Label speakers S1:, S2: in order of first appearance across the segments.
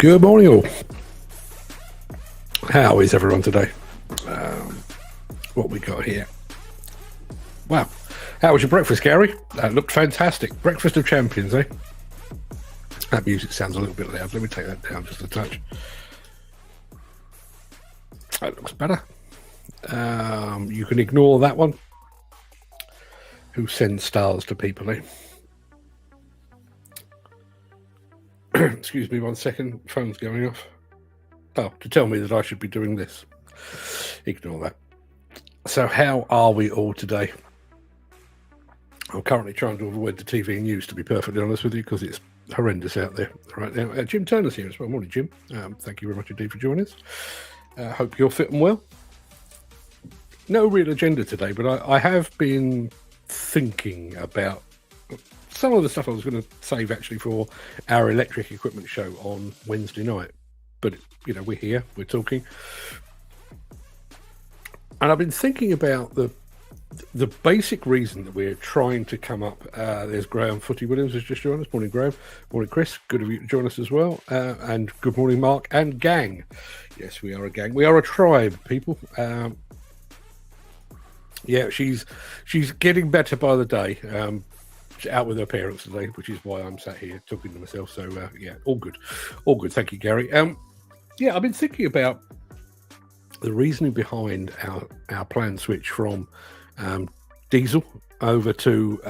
S1: Good morning, all. How is everyone today? What we got here? Wow. How was your breakfast, Gary? That looked fantastic. Breakfast of champions, eh? That music sounds a little bit loud. Let me take that down just a touch. That looks better. You can ignore that one. Who sends stars to people, eh? Excuse me 1 second. Phone's going off. Oh, to tell me that I should be doing this. Ignore that. So how are we all today? I'm currently trying to avoid the TV news, to be perfectly honest with you, because it's horrendous out there right now. Jim Turner's here as well. Morning, Jim. Thank you very much indeed for joining us. Hope you're fit and well. No real agenda today, but I have been thinking about some of the stuff I was going to save actually for our electric equipment show on Wednesday night. But, you know, we're here, we're talking. And I've been thinking about the basic reason that we're trying to come up. There's Graham Footy Williams has just joined us. Morning, Graham. Morning, Chris. Good of you to join us as well. And good morning, Mark and gang. Yes, we are a gang. We are a tribe, people. Yeah, she's getting better by the day. She's out with her parents today, which is why I'm sat here talking to myself. So, yeah, all good. All good. Thank you, Gary. Yeah, I've been thinking about the reasoning behind our planned switch from diesel over to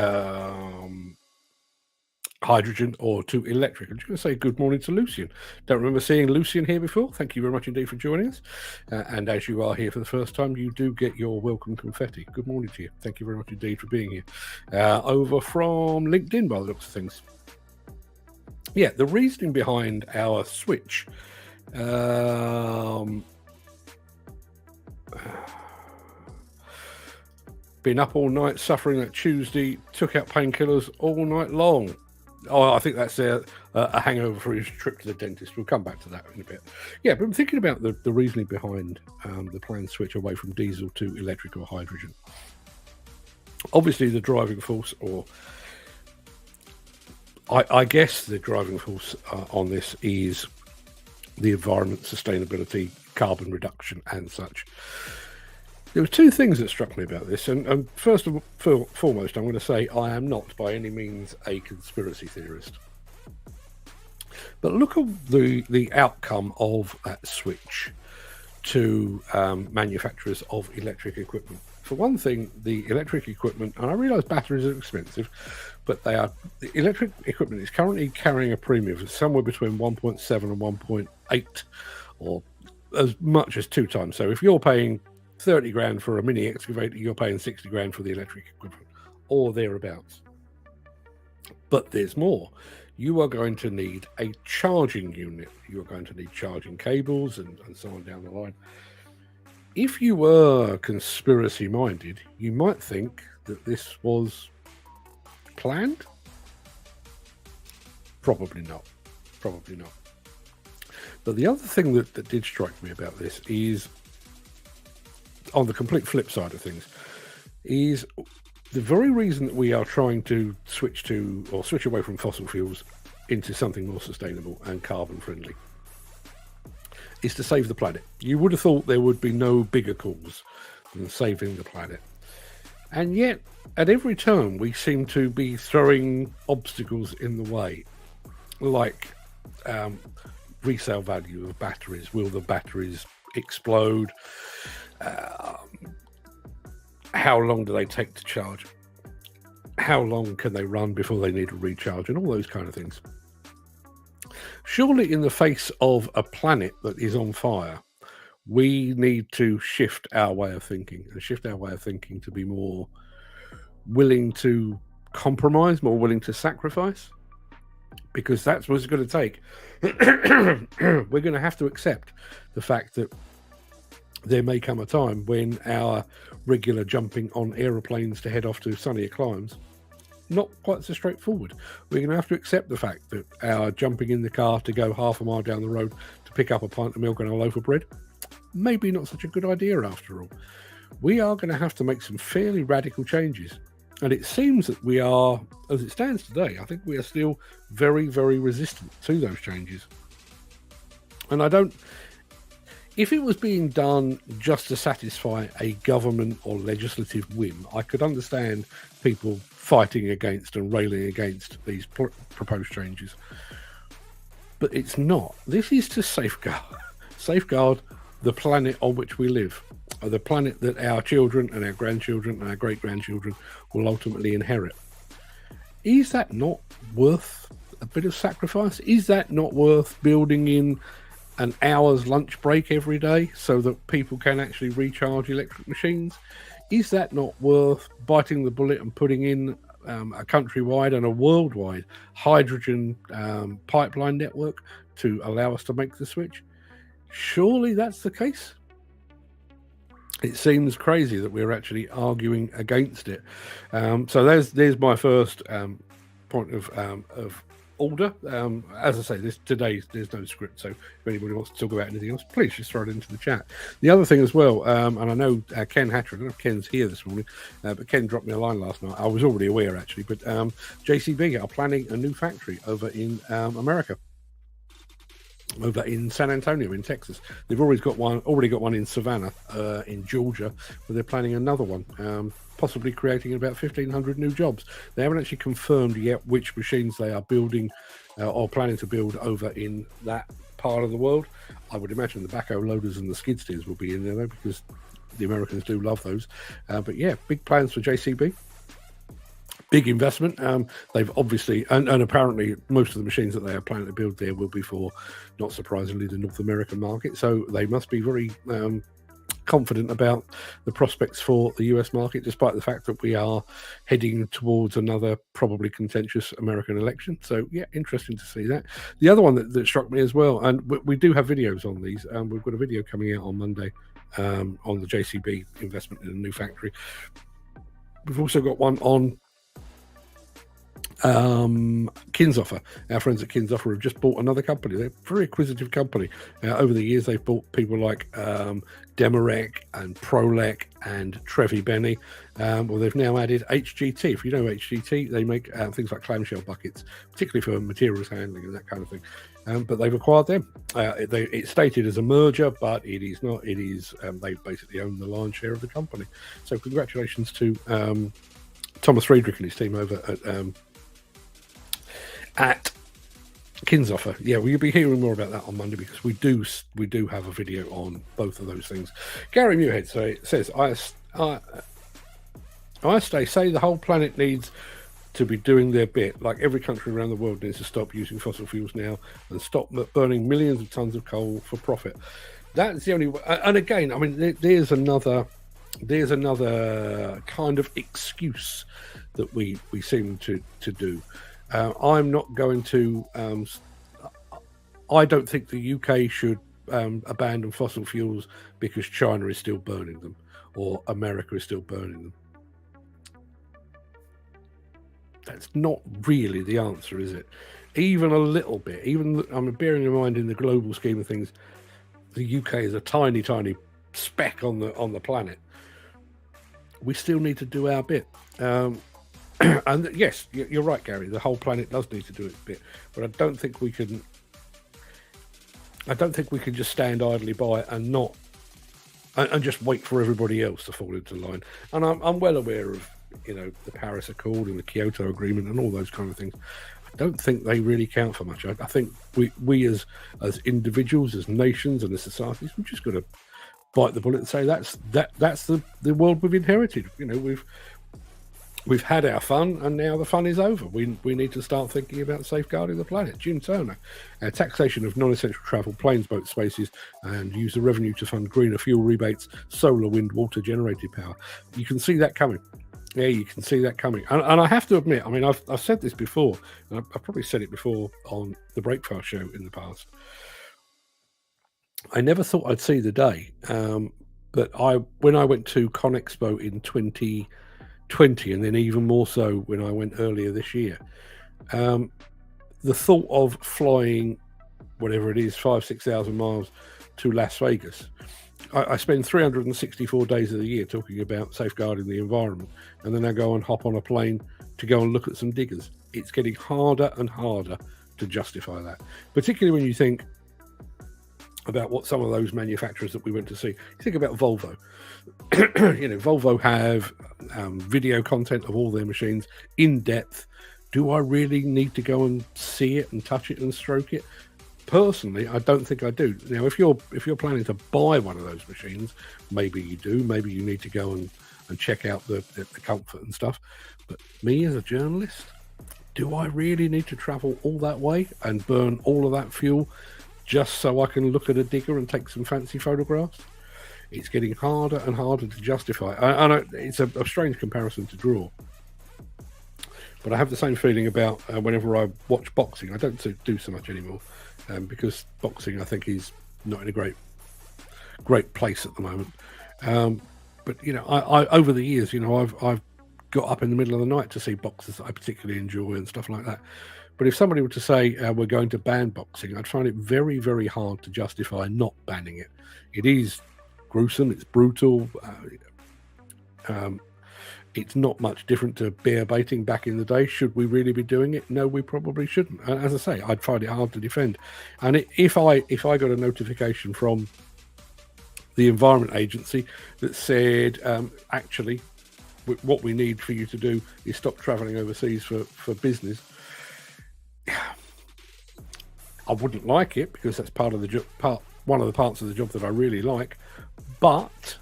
S1: hydrogen or to electric. I'm just going to say good morning to Lucian. Don't remember seeing Lucian here before. Thank you very much indeed for joining us. And as you are here for the first time, you do get your welcome confetti. Good morning to you. Thank you very much indeed for being here. Over from LinkedIn, by the looks of things. Yeah, the reasoning behind our switch. Been up all night suffering that Tuesday, took out painkillers all night long. Oh, I think that's a hangover for his trip to the dentist. We'll come back to that in a bit. Yeah, but I'm thinking about the reasoning behind the planned switch away from diesel to electric or hydrogen. Obviously, the driving force, or I guess the driving force on this is the environment, sustainability, carbon reduction, and such. There were two things that struck me about this, and first and foremost, I'm going to say I am not by any means a conspiracy theorist. But look at the outcome of that switch to manufacturers of electric equipment. For one thing, the electric equipment, and I realise batteries are expensive, but the electric equipment is currently carrying a premium of somewhere between 1.7 and 1.8, or as much as 2 times. So if you're paying 30 grand for a mini excavator, you're paying 60 grand for the electric equipment, or thereabouts. But there's more. You are going to need a charging unit. You're going to need charging cables and so on down the line. If you were conspiracy minded, you might think that this was planned. Probably not. Probably not. But the other thing that did strike me about this is, on the complete flip side of things, is the very reason that we are trying to switch away from fossil fuels into something more sustainable and carbon friendly is to save the planet. You would have thought there would be no bigger cause than saving the planet. And yet, at every turn, we seem to be throwing obstacles in the way, like resale value of batteries. Will the batteries explode? How long do they take to charge? How long can they run before they need a recharge, and all those kind of things? Surely in the face of a planet that is on fire, we need to shift our way of thinking to be more willing to compromise, more willing to sacrifice, because that's what it's going to take. We're going to have to accept the fact that there may come a time when our regular jumping on aeroplanes to head off to sunnier climes, not quite so straightforward. We're going to have to accept the fact that our jumping in the car to go half a mile down the road to pick up a pint of milk and a loaf of bread, maybe not such a good idea after all. We are going to have to make some fairly radical changes. And it seems that we are, as it stands today, I think we are still very, very resistant to those changes. And I don't. If it was being done just to satisfy a government or legislative whim, I could understand people fighting against and railing against these proposed changes. But it's not. This is to safeguard the planet on which we live, the planet that our children and our grandchildren and our great-grandchildren will ultimately inherit. Is that not worth a bit of sacrifice? Is that not worth building in an hour's lunch break every day so that people can actually recharge electric machines? Is that not worth biting the bullet and putting in a countrywide and a worldwide hydrogen pipeline network to allow us to make the switch? Surely that's the case. It seems crazy that we're actually arguing against it. So there's my first point of order. As I say, there's no script, so if anybody wants to talk about anything else, please just throw it into the chat. The other thing as well, and I know Ken Hatcher, I don't know if Ken's here this morning, but Ken dropped me a line last night. I was already aware actually, but JCB are planning a new factory over in America, over in San Antonio in Texas. They've already got one in Savannah in Georgia, but they're planning another one, possibly creating about 1,500 new jobs. They haven't actually confirmed yet which machines they are building or planning to build over in that part of the world. I would imagine the backhoe loaders and the skid steers will be in there though, because the Americans do love those. But yeah, big plans for JCB. Big investment. They've obviously, and apparently most of the machines that they are planning to build there will be for, not surprisingly, the North American market. So they must be very confident about the prospects for the US market, despite the fact that we are heading towards another probably contentious American election. So yeah, interesting to see that. The other one that struck me as well, and we do have videos on these. We've got a video coming out on Monday on the JCB investment in a new factory. We've also got one on Kinsoffer. Our friends at Kinsoffer have just bought another company. They're a very acquisitive company. Over the years, they've bought people like Demarec and Prolec and Trevi Benny. Well, they've now added HGT. If you know HGT, they make things like clamshell buckets, particularly for materials handling and that kind of thing. But they've acquired them. It's stated as a merger, but it is not. It is they basically own the lion's share of the company. So congratulations to Thomas Friedrich and his team over at Kinsoffer. Yeah, we'll be hearing more about that on Monday, because we do have a video on both of those things. Gary Muirhead says, I say the whole planet needs to be doing their bit. Like every country around the world needs to stop using fossil fuels now and stop burning millions of tons of coal for profit. That's the only way. And again, I mean, there's another kind of excuse that we seem to do. I'm not going to. I don't think the UK should abandon fossil fuels because China is still burning them or America is still burning them. That's not really the answer, is it? Even a little bit. I'm bearing in mind, in the global scheme of things, the UK is a tiny, tiny speck on the planet. We still need to do our bit. And yes, you're right, Gary. The whole planet does need to do its bit, but I don't think we can just stand idly by and not and just wait for everybody else to fall into line. And I'm well aware of the Paris Accord and the Kyoto Agreement and all those kind of things. I don't think they really count for much. I think we as individuals, as nations, and as societies, we've just got to bite the bullet and say that's the world we've inherited. We've had our fun, and now the fun is over. We need to start thinking about safeguarding the planet. Jim Turner, taxation of non-essential travel, planes, boats, spaces, and use the revenue to fund greener fuel rebates, solar, wind, water generated power. You can see that coming. Yeah, you can see that coming. And I have to admit, I mean, I've said this before, and I've probably said it before on the Breakfast Show in the past. I never thought I'd see the day, but when I went to ConExpo in 2020, and then even more so when I went earlier this year, the thought of flying, whatever it is, 5,000-6,000 miles to Las Vegas. I spend 364 days of the year talking about safeguarding the environment, and then I go and hop on a plane to go and look at some diggers. It's getting harder and harder to justify that, particularly when you think about what some of those manufacturers that we went to see. You think about Volvo. Volvo have video content of all their machines in depth. Do I really need to go and see it and touch it and stroke it? Personally, I don't think I do. Now, if you're planning to buy one of those machines, maybe you do. Maybe you need to go and check out the comfort and stuff. But me as a journalist, do I really need to travel all that way and burn all of that fuel just so I can look at a digger and take some fancy photographs? It's getting harder and harder to justify. I know it's a strange comparison to draw, but I have the same feeling about whenever I watch boxing. I don't do so much anymore because boxing, I think, is not in a great place at the moment. But I over the years, I've got up in the middle of the night to see boxers that I particularly enjoy and stuff like that. But if somebody were to say we're going to ban boxing, I'd find it very, very hard to justify not banning it. It is gruesome, it's brutal. It's not much different to bear baiting back in the day. Should we really be doing it? No, we probably shouldn't. And as I say, I'd find it hard to defend. And if I got a notification from the Environment Agency that said, actually, what we need for you to do is stop travelling overseas for business, I wouldn't like it, because that's one of the parts of the job that I really like. But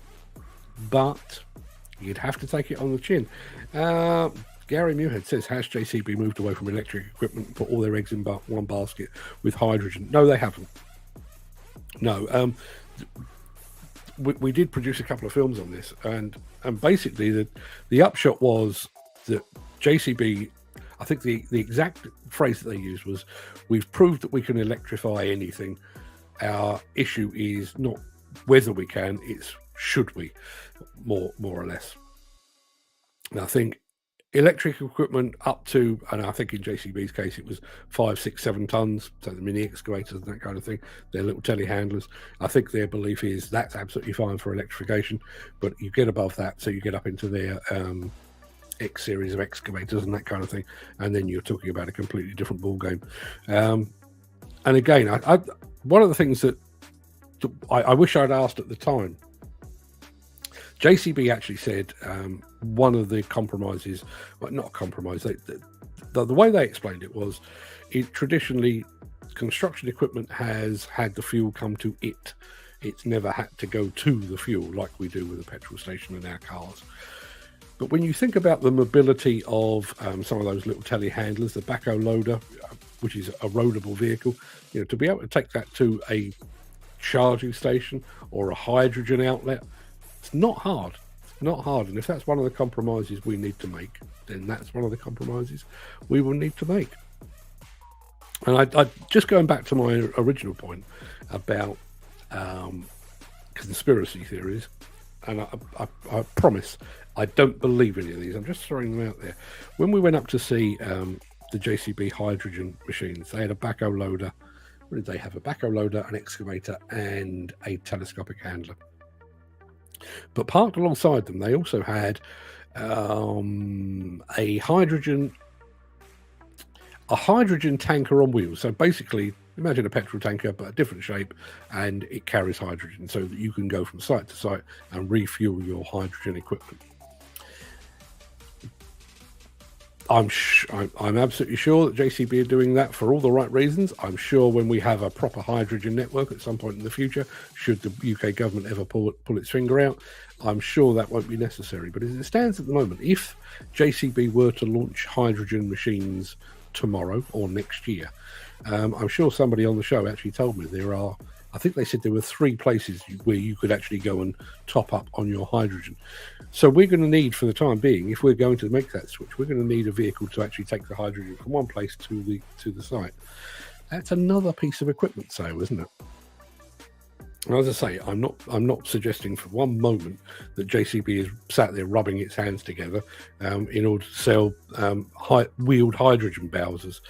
S1: you'd have to take it on the chin. Gary Muirhead says, has JCB moved away from electric equipment and put all their eggs in one basket with hydrogen? No, they haven't. No. We did produce a couple of films on this, and basically the upshot was that JCB, I think the exact phrase that they used was, we've proved that we can electrify anything. Our issue is not whether we can, it's should we, more or less. And I think electric equipment up to, and I think in JCB's case it was 5, 6, 7 tons, so the mini excavators and that kind of thing, their little telehandlers. I think their belief is that's absolutely fine for electrification, but you get above that, so you get up into their X series of excavators and that kind of thing, and then you're talking about a completely different ball game. And again, I one of the things that I wish I'd asked at the time, JCB actually said one of the compromises, well, not a compromise, the way they explained it was, traditionally construction equipment has had the fuel come to it. It's never had to go to the fuel like we do with a petrol station in our cars. But when you think about the mobility of some of those little telehandlers, the backhoe loader, which is a roadable vehicle, to be able to take that to a charging station or a hydrogen outlet, it's not hard. It's not hard. And if that's one of the compromises we need to make, then that's one of the compromises we will need to make. And I just going back to my original point about conspiracy theories, and I promise I don't believe any of these. I'm just throwing them out there. When we went up to see the JCB hydrogen machines, they had a backhoe loader. What did they have? A backhoe loader, an excavator, and a telescopic handler. But parked alongside them, they also had a hydrogen tanker on wheels. So basically, imagine a petrol tanker, but a different shape, and it carries hydrogen so that you can go from site to site and refuel your hydrogen equipment. I'm absolutely sure that JCB are doing that for all the right reasons. I'm sure when we have a proper hydrogen network at some point in the future, should the UK government ever pull its finger out, I'm sure that won't be necessary. But as it stands at the moment, if JCB were to launch hydrogen machines tomorrow or next year, I'm sure somebody on the show actually told me I think they said there were 3 places where you could actually go and top up on your hydrogen. So we're going to need, for the time being, if we're going to make that switch, we're going to need a vehicle to actually take the hydrogen from one place to the site. That's another piece of equipment sale, isn't it? And as I say, I'm not suggesting for one moment that JCB is sat there rubbing its hands together in order to sell wheeled hydrogen Bowsers,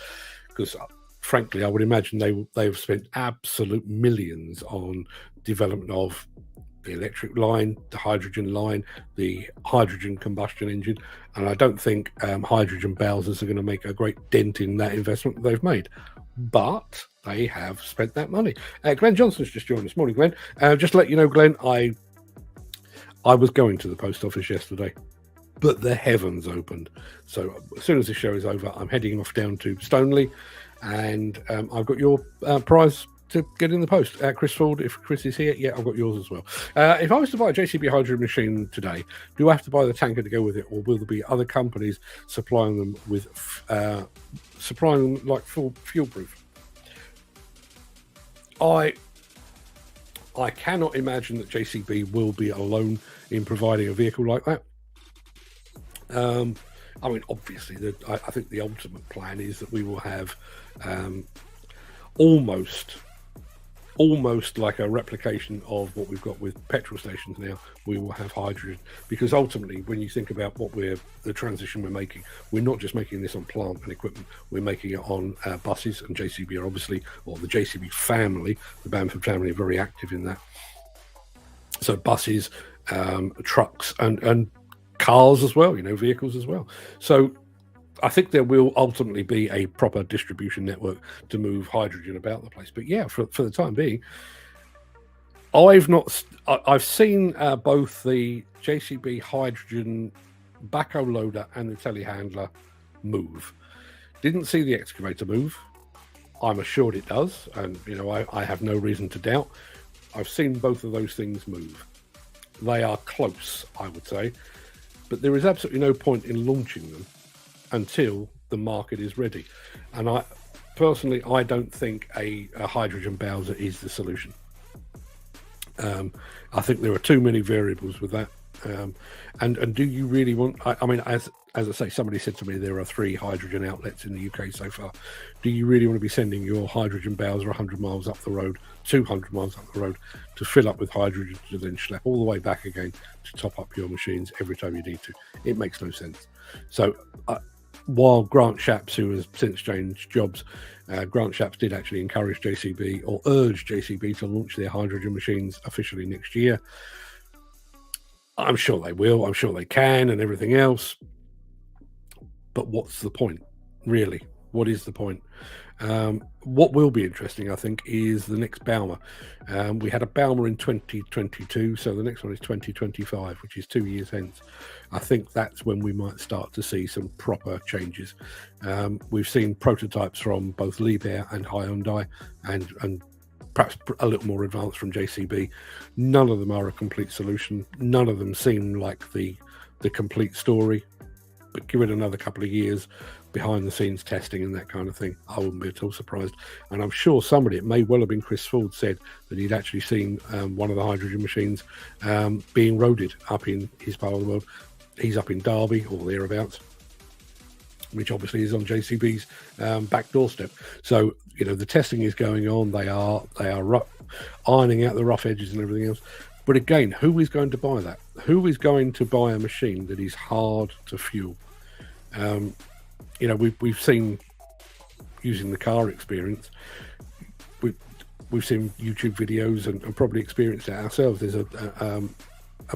S1: because frankly, I would imagine they have spent absolute millions on development of the electric line, the hydrogen line, the hydrogen combustion engine, and I don't think hydrogen Bowsers are going to make a great dent in that investment that they've made. But They have spent that money. Glenn Johnson's just joined us. Morning, Glenn. Just to let you know, Glenn, I was going to the post office yesterday, but the heavens opened. So as soon as the show is over, I'm heading off down to Stoneleigh, and I've got your prize to get in the post. Chris Ford, if Chris is here, yeah, I've got yours as well. If I was to buy a JCB hydrogen machine today, do I have to buy the tanker to go with it, or will there be other companies supplying them with like full fuel proof? I cannot imagine that JCB will be alone in providing a vehicle like that. I mean, obviously, I think the ultimate plan is that we will have almost like a replication of what we've got with petrol stations now. We will have hydrogen, because ultimately, when you think about the transition we're making, we're not just making this on plant and equipment, we're making it on buses, and JCB are obviously, or the JCB family, the Bamford family, are very active in that. So buses, trucks, and cars as well, vehicles as well. So I think there will ultimately be a proper distribution network to move hydrogen about the place. But yeah, for the time being, I've seen both the JCB hydrogen backhoe loader and the telehandler move. Didn't see the excavator move. I'm assured it does, and I have no reason to doubt. I've seen both of those things move. They are close, I would say, but there is absolutely no point in launching them until the market is ready. And I don't think a hydrogen Bowser is the solution. I think there are too many variables with that. And do you really want? I mean, as I say, somebody said to me there are 3 hydrogen outlets in the UK so far. Do you really want to be sending your hydrogen Bowser 100 miles up the road, 200 miles up the road, to fill up with hydrogen to then schlep all the way back again to top up your machines every time you need to? It makes no sense. So while Grant Shapps, who has since changed jobs, Grant Shapps did actually encourage JCB, or urge JCB, to launch their hydrogen machines officially next year. I'm sure they will. I'm sure they can, and everything else. But what's the point, really? What is the point? What will be interesting, I think, is the next Bauma. We had a Bauma in 2022, so the next one is 2025, which is 2 years hence. I think that's when we might start to see some proper changes. We've seen prototypes from both Liebherr and Hyundai, and perhaps a little more advanced from JCB. None of them are a complete solution. None of them seem like the complete story. But give it another couple of years, behind the scenes testing and that kind of thing, I wouldn't be at all surprised. And I'm sure somebody, it may well have been Chris Ford, said that he'd actually seen one of the hydrogen machines being roaded up in his part of the world. He's up in Derby or thereabouts, which obviously is on JCB's back doorstep. So the testing is going on. They are ironing out the rough edges and everything else. But again, who is going to buy that? Who is going to buy a machine that is hard to fuel? We've seen, using the car experience, we've seen YouTube videos and probably experienced it ourselves. There's a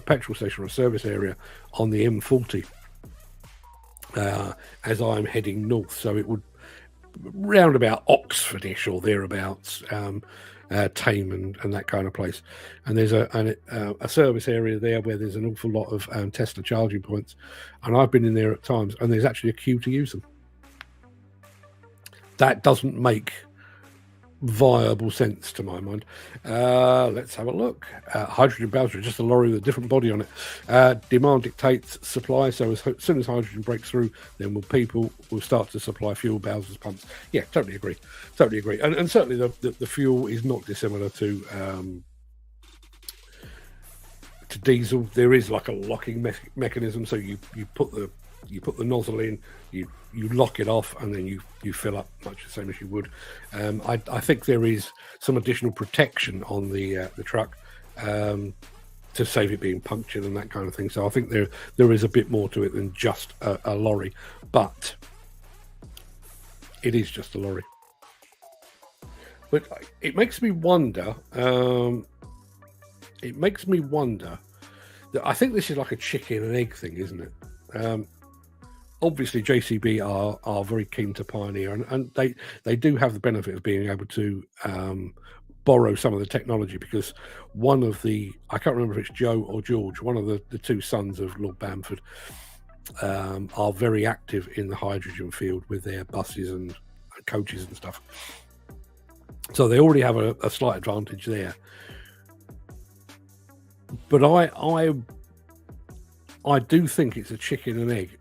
S1: petrol station or a service area on the M40 as I'm heading north. So it would round about Oxfordish or thereabouts, Tame and that kind of place. And there's a service area there where there's an awful lot of Tesla charging points. And I've been in there at times, and there's actually a queue to use them. That doesn't make viable sense to my mind. Let's have a look. Hydrogen Bowser, just a lorry with a different body on it. Demand dictates supply, so as soon as hydrogen breaks through, then people will start to supply fuel Bowser's pumps. Yeah, totally agree. And certainly the fuel is not dissimilar to diesel. There is like a locking mechanism, so you put the nozzle in, you lock it off, and then you fill up much the same as you would. I think there is some additional protection on the truck to save it being punctured and that kind of thing. So I think there is a bit more to it than just a lorry, but it is just a lorry. But it makes me wonder. That I think this is like a chicken and egg thing, isn't it? obviously JCB are very keen to pioneer, and they do have the benefit of being able to borrow some of the technology, because one of the, I can't remember if it's Joe or George, one of the two sons of Lord Bamford, are very active in the hydrogen field with their buses and coaches and stuff. So they already have a slight advantage there. But I do think it's a chicken and egg.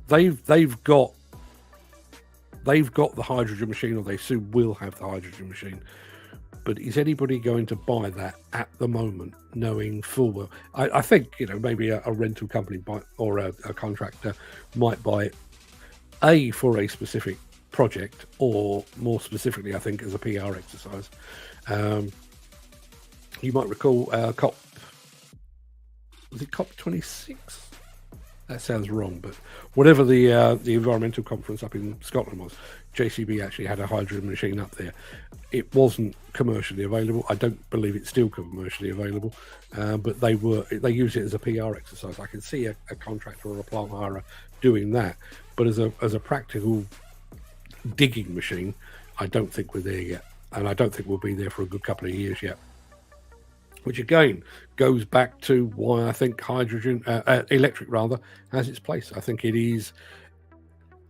S1: They've got the hydrogen machine, or they soon will have the hydrogen machine. But is anybody going to buy that at the moment, knowing full well? I think, maybe a rental company or a contractor might buy it, for a specific project, or more specifically, I think, as a PR exercise. You might recall was it COP26? That sounds wrong, but whatever the environmental conference up in Scotland was, JCB actually had a hydrogen machine up there. It wasn't commercially available. I don't believe it's still commercially available, but they use it as a PR exercise. I can see a contractor or a plant hirer doing that, but as a practical digging machine, I don't think we're there yet, and I don't think we'll be there for a good couple of years yet. Which again goes back to why I think electric has its place. I think it is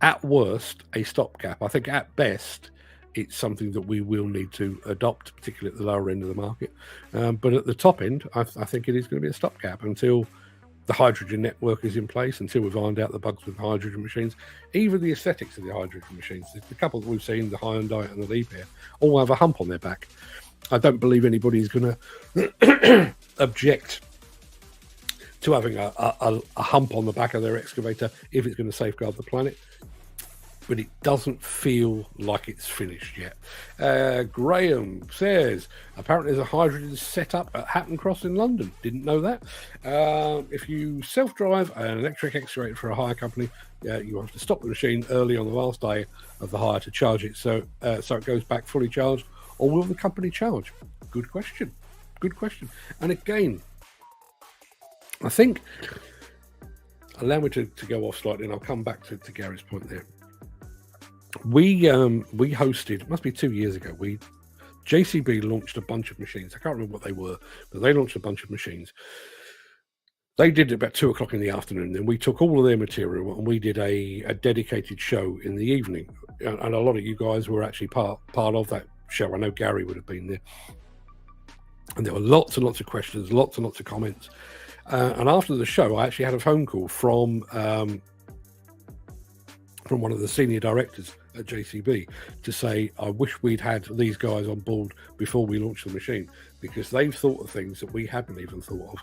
S1: at worst a stopgap. I think at best it's something that we will need to adopt, particularly at the lower end of the market. But at the top end, I think it is going to be a stopgap until the hydrogen network is in place, until we've ironed out the bugs with hydrogen machines. Even the aesthetics of the hydrogen machines, the couple that we've seen, the Hyundai and the Liebherr, all have a hump on their back. I don't believe anybody is going to object to having a hump on the back of their excavator if it's going to safeguard the planet. But it doesn't feel like it's finished yet. Graham says, apparently there's a hydrogen set up at Hatton Cross in London. Didn't know that. If you self-drive an electric excavator for a hire company, you have to stop the machine early on the last day of the hire to charge it, so it goes back fully charged. Or will the company charge? Good question. And again, I think, allow me to go off slightly, and I'll come back to Gary's point there. We hosted, it must be 2 years ago, JCB launched a bunch of machines. I can't remember what they were, but they launched a bunch of machines. They did it about 2:00 in the afternoon. Then we took all of their material and we did a dedicated show in the evening. And a lot of you guys were actually part of that show. I know Gary would have been there, and there were lots and lots of questions, lots and lots of comments. And after the show, I actually had a phone call from one of the senior directors at JCB to say, I wish we'd had these guys on board before we launched the machine, because they've thought of things that we hadn't even thought of.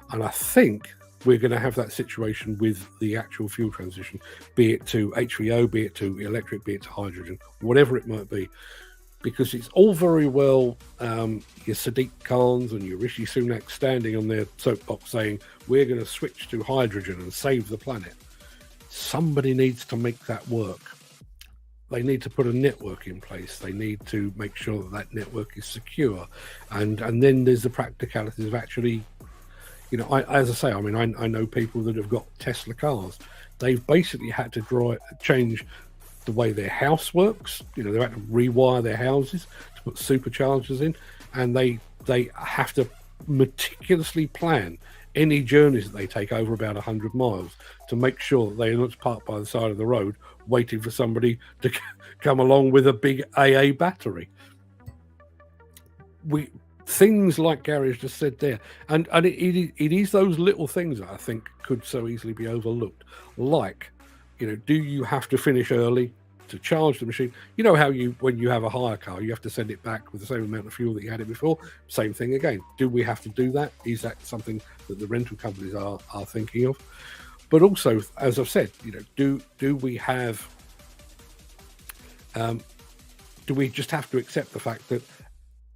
S1: And I think we're going to have that situation with the actual fuel transition, be it to HVO, be it to electric, be it to hydrogen, whatever it might be. Because it's all very well your Sadiq Khans and your Rishi Sunak standing on their soapbox saying, we're going to switch to hydrogen and save the planet. Somebody needs to make that work. They need to put a network in place. They need to make sure that network is secure. And then there's the practicalities of actually, as I say, I know people that have got Tesla cars. They've basically had to change the way their house works. They've had to rewire their houses to put superchargers in, and they have to meticulously plan any journeys that they take over about 100 miles to make sure that they're not parked by the side of the road waiting for somebody to come along with a big AA battery. Things like Gary just said there, and it is those little things that I think could so easily be overlooked, like, do you have to finish early to charge the machine? You know how when you have a hire car, you have to send it back with the same amount of fuel that you had it before? Same thing again. Do we have to do that? Is that something that the rental companies are thinking of? But also, as I've said, do we have do we just have to accept the fact that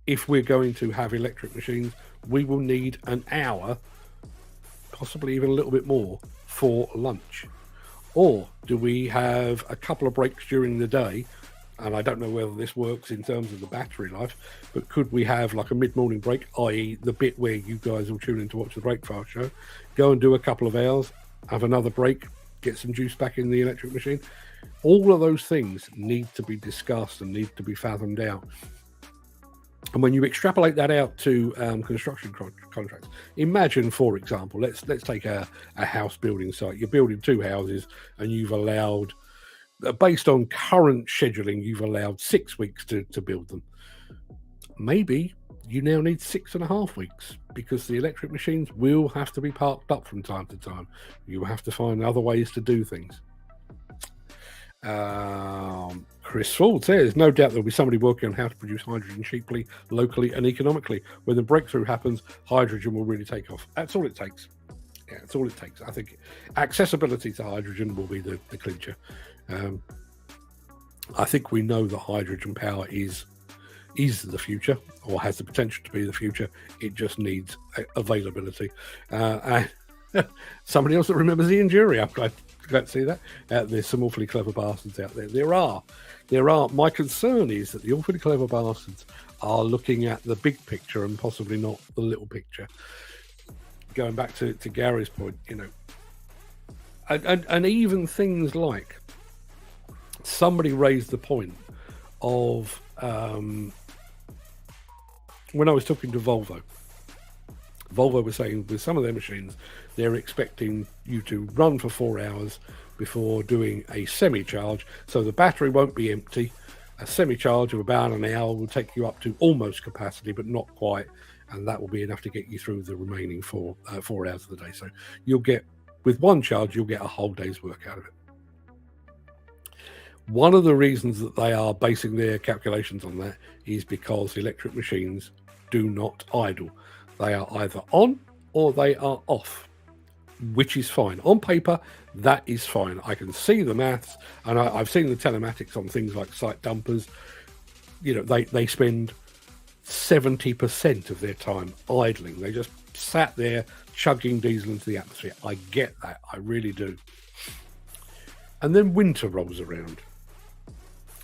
S1: if we're going to have electric machines, we will need an hour, possibly even a little bit more, for lunch? Or do we have a couple of breaks during the day? And I don't know whether this works in terms of the battery life, but could we have like a mid-morning break, i.e. the bit where you guys will tune in to watch the Breakfast Show, go and do a couple of hours, have another break, get some juice back in the electric machine. All of those things need to be discussed and need to be fathomed out. And when you extrapolate that out to construction contracts, imagine, for example, let's take a house building site. You're building 2 houses, and you've allowed, based on current scheduling, you've allowed 6 weeks to build them. Maybe you now need 6.5 weeks, because the electric machines will have to be parked up from time to time. You will have to find other ways to do things. Chris Ford says, no doubt there'll be somebody working on how to produce hydrogen cheaply, locally, and economically. When the breakthrough happens, hydrogen will really take off. That's all it takes. Yeah, that's all it takes. I think accessibility to hydrogen will be the clincher. I think we know that hydrogen power is the future, or has the potential to be the future. It just needs availability. And somebody else that remembers Ian Jury, I'm glad to see that. There's some awfully clever bastards out there. There are. My concern is that the awfully clever bastards are looking at the big picture and possibly not the little picture. Going back to Gary's point, and even things like, somebody raised the point of when I was talking to Volvo was saying with some of their machines, they're expecting you to run for 4 hours before doing a semi-charge, so the battery won't be empty. A semi-charge of about an hour will take you up to almost capacity, but not quite, and that will be enough to get you through the remaining 4 hours of the day. So you'll get, with one charge, you'll get a whole day's work out of it. One of the reasons that they are basing their calculations on that is because electric machines do not idle. They are either on or they are off, which is fine. On paper, that is fine. I can see the maths, and I've seen the telematics on things like site dumpers. They spend 70% of their time idling. They just sat there chugging diesel into the atmosphere. I get that. I really do. And then winter rolls around,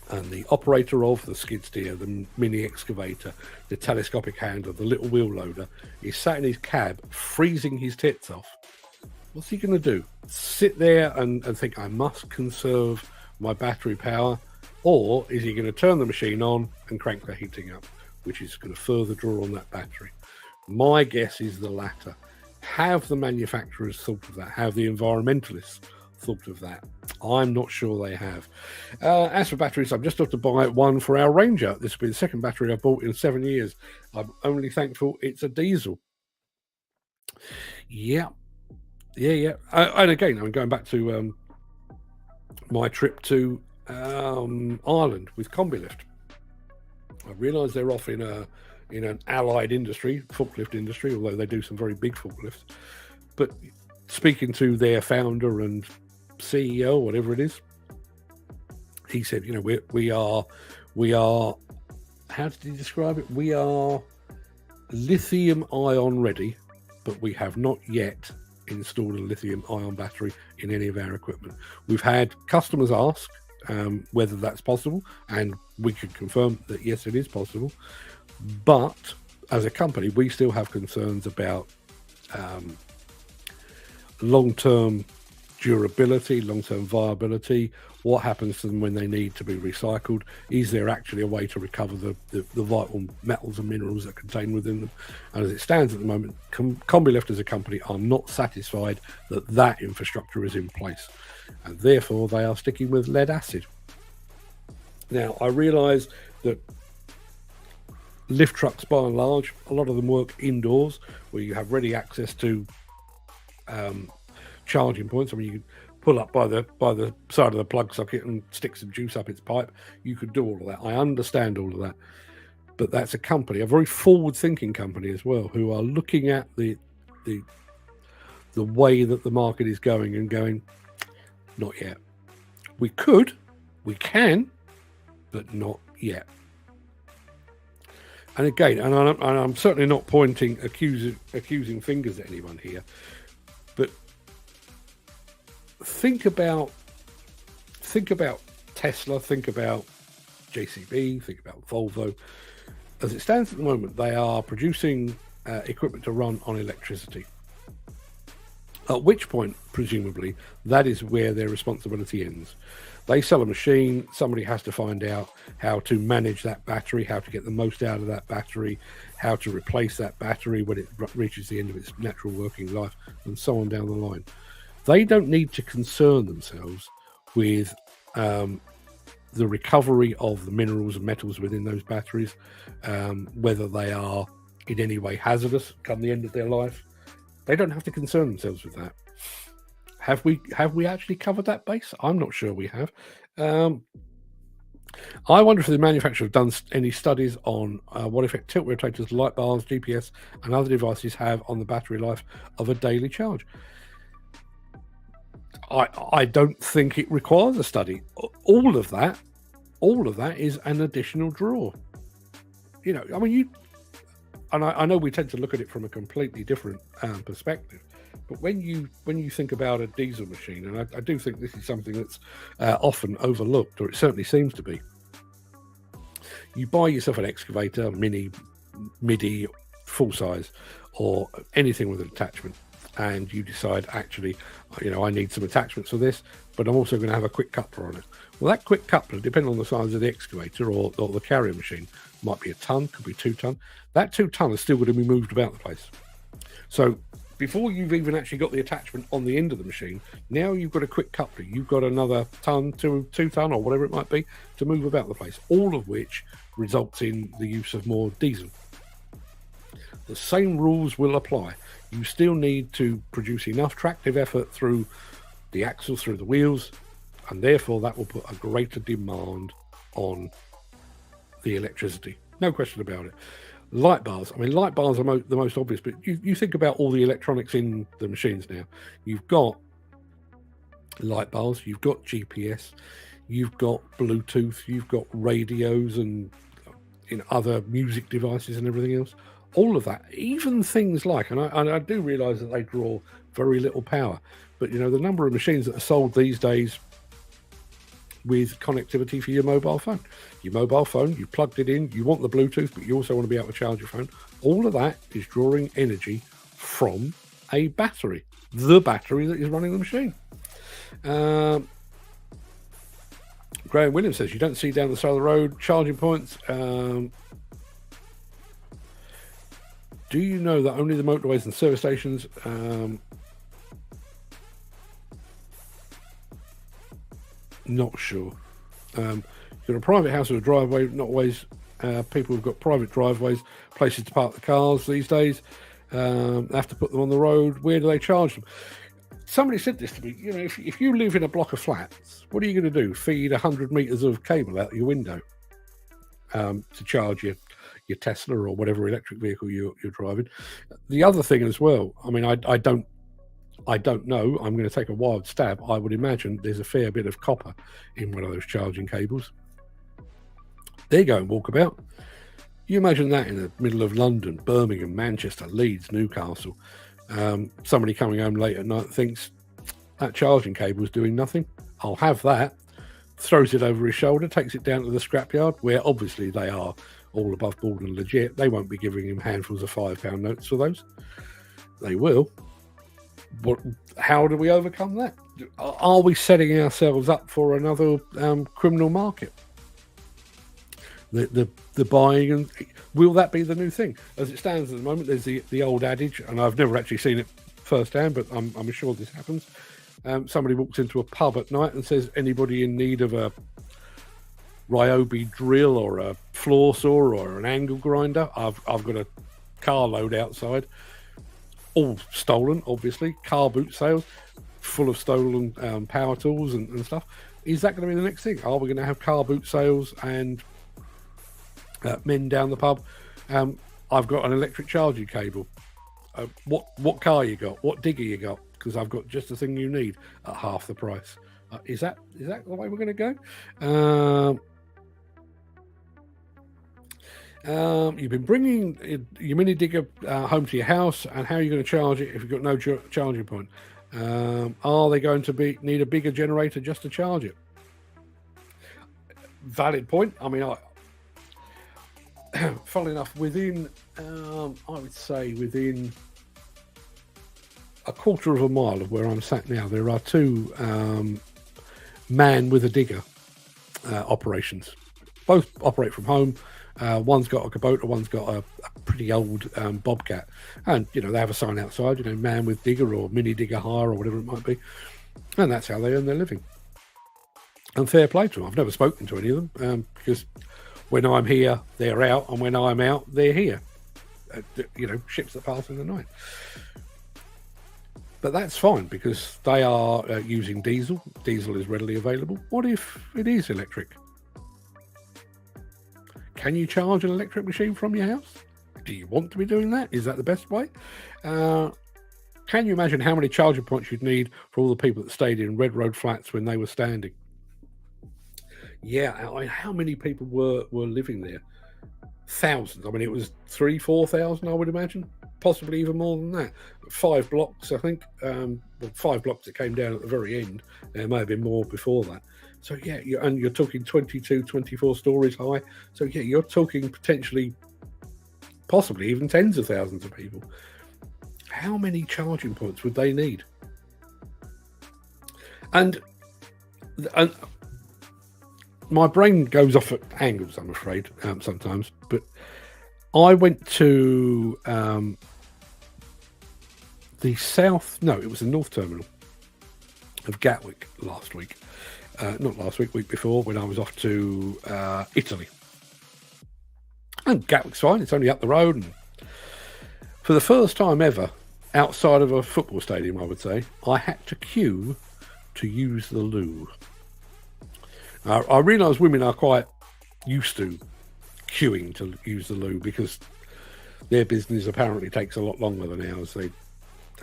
S1: and the operator of the skid steer, the mini excavator, the telescopic handler, the little wheel loader, is sat in his cab freezing his tits off. What's he going to do? Sit there and think, I must conserve my battery power? Or is he going to turn the machine on and crank the heating up, which is going to further draw on that battery? My guess is the latter. Have the manufacturers thought of that? Have the environmentalists thought of that? I'm not sure they have. As for batteries, I'm just off to buy one for our Ranger. This will be the second battery I've bought in 7 years. I'm only thankful it's a diesel. Yeah. And again, I'm going back to my trip to Ireland with Combilift. I realise they're off in an allied industry, forklift industry, although they do some very big forklifts. But speaking to their founder and CEO, whatever it is, he said, we are. How did he describe it? We are lithium-ion ready, but we have not yet installed a lithium-ion battery in any of our equipment. We've had customers ask whether that's possible, and we could confirm that yes, it is possible. But as a company, we still have concerns about long-term durability, long-term viability. What happens to them when they need to be recycled? Is there actually a way to recover the vital metals and minerals that contain within them? And as it stands at the moment, Combilift as a company are not satisfied that infrastructure is in place, and therefore they are sticking with lead acid. Now, I realise that lift trucks, by and large, a lot of them work indoors, where you have ready access to charging points. I mean, you can pull up by the side of the plug socket and stick some juice up its pipe. You could do all of that. I understand all of that, but that's a company, a very forward-thinking company as well, who are looking at the way that the market is going and going, not yet. We can, but not yet. And again, and I'm certainly not pointing accusing fingers at anyone here, but think about Tesla, think about JCB, think about Volvo. As it stands at the moment, they are producing equipment to run on electricity. At which point, presumably, that is where their responsibility ends. They sell a machine, somebody has to find out how to manage that battery, how to get the most out of that battery, how to replace that battery when it reaches the end of its natural working life, and so on down the line. They don't need to concern themselves with the recovery of the minerals and metals within those batteries, whether they are in any way hazardous come the end of their life. They don't have to concern themselves with that. Have we actually covered that base? I'm not sure we have. I wonder if the manufacturer have done any studies on what effect tilt rotators, light bars, GPS, and other devices have on the battery life of a daily charge. I don't think it requires a study. All of that is an additional draw. You know, I mean, I know we tend to look at it from a completely different perspective, but when you think about a diesel machine, and I do think this is something that's often overlooked, or it certainly seems to be. You buy yourself an excavator, mini, MIDI, full size, or anything with an attachment, and you decide, actually, you know, I need some attachments for this, but I'm also going to have a quick coupler on it. Well, that quick coupler, depending on the size of the excavator or the carrier machine, might be a ton, could be 2 ton. That 2 ton is still going to be moved about the place. So before you've even actually got the attachment on the end of the machine, now you've got a quick coupler. You've got another ton to 2 ton or whatever it might be to move about the place, all of which results in the use of more diesel. The same rules will apply. You still need to produce enough tractive effort through the axles, through the wheels, and therefore that will put a greater demand on the electricity. No question about it. Light bars. I mean, light bars are the most obvious, but you think about all the electronics in the machines now. You've got light bars, you've got GPS, you've got Bluetooth, you've got radios and other music devices and everything else. All of that, even things like, and I do realise that they draw very little power, but the number of machines that are sold these days with connectivity for your mobile phone. Your mobile phone, you plugged it in, you want the Bluetooth, but you also want to be able to charge your phone. All of that is drawing energy from a battery, the battery that is running the machine. Graham Williams says, you don't see down the side of the road charging points. Do you know that only the motorways and service stations not sure. You've got a private house with a driveway, not always people who've got private driveways, places to park the cars these days, have to put them on the road. Where do they charge them? Somebody said this to me, if you live in a block of flats, what are you going to do? Feed 100 meters of cable out your window to charge your Tesla or whatever electric vehicle you're driving. The other thing as well, I mean, I don't know. I'm going to take a wild stab. I would imagine there's a fair bit of copper in one of those charging cables. There you go, walkabout. You imagine that in the middle of London, Birmingham, Manchester, Leeds, Newcastle. Somebody coming home late at night thinks that charging cable is doing nothing. I'll have that. Throws it over his shoulder, takes it down to the scrapyard, where obviously they are all above board and legit. They won't be giving him handfuls of £5 notes for those. They will. How do we overcome that? Are we setting ourselves up for another criminal market? The buying, and will that be the new thing? As it stands at the moment, there's the old adage, and I've never actually seen it firsthand, but I'm sure this happens. Somebody walks into a pub at night and says, anybody in need of a Ryobi drill or a floor saw or an angle grinder? I've got a carload outside, all stolen, obviously. Car boot sales full of stolen power tools and stuff. Is that going to be the next thing? Are we going to have car boot sales and men down the pub? I've got an electric charging cable. What car you got? What digger you got? Because I've got just the thing you need at half the price. Is that the way we're going to go? You've been bringing your mini digger home to your house, and how are you going to charge it if you've got no charging point? Are they going to need a bigger generator just to charge it? Valid point. I mean, funnily enough, within I would say within a quarter of a mile of where I'm sat now, there are two man with a digger operations. Both operate from home. One's got a Kubota, one's got a pretty old Bobcat, and they have a sign outside, man with digger or mini digger hire or whatever it might be, and that's how they earn their living. And fair play to them. I've never spoken to any of them because when I'm here, they're out, and when I'm out, they're here. Ships that pass in the night. But that's fine because they are using diesel. Diesel is readily available. What if it is electric? Can you charge an electric machine from your house? Do you want to be doing that? Is that the best way? Can you imagine how many charging points you'd need for all the people that stayed in Red Road flats when they were standing? Yeah, how many people were living there? Thousands. I mean, it was 3,000-4,000, I would imagine. Possibly even more than that. 5 blocks, I think. 5 blocks that came down at the very end. There may have been more before that. So, yeah, you're talking 22, 24 stories high. So, yeah, you're talking potentially, possibly even tens of thousands of people. How many charging points would they need? And my brain goes off at angles, I'm afraid, sometimes. But I went to it was the North Terminal of Gatwick last week. Not last week, week before, when I was off to Italy. And Gatwick's fine, it's only up the road. And for the first time ever, outside of a football stadium, I would say, I had to queue to use the loo. I realise women are quite used to queuing to use the loo because their business apparently takes a lot longer than ours. They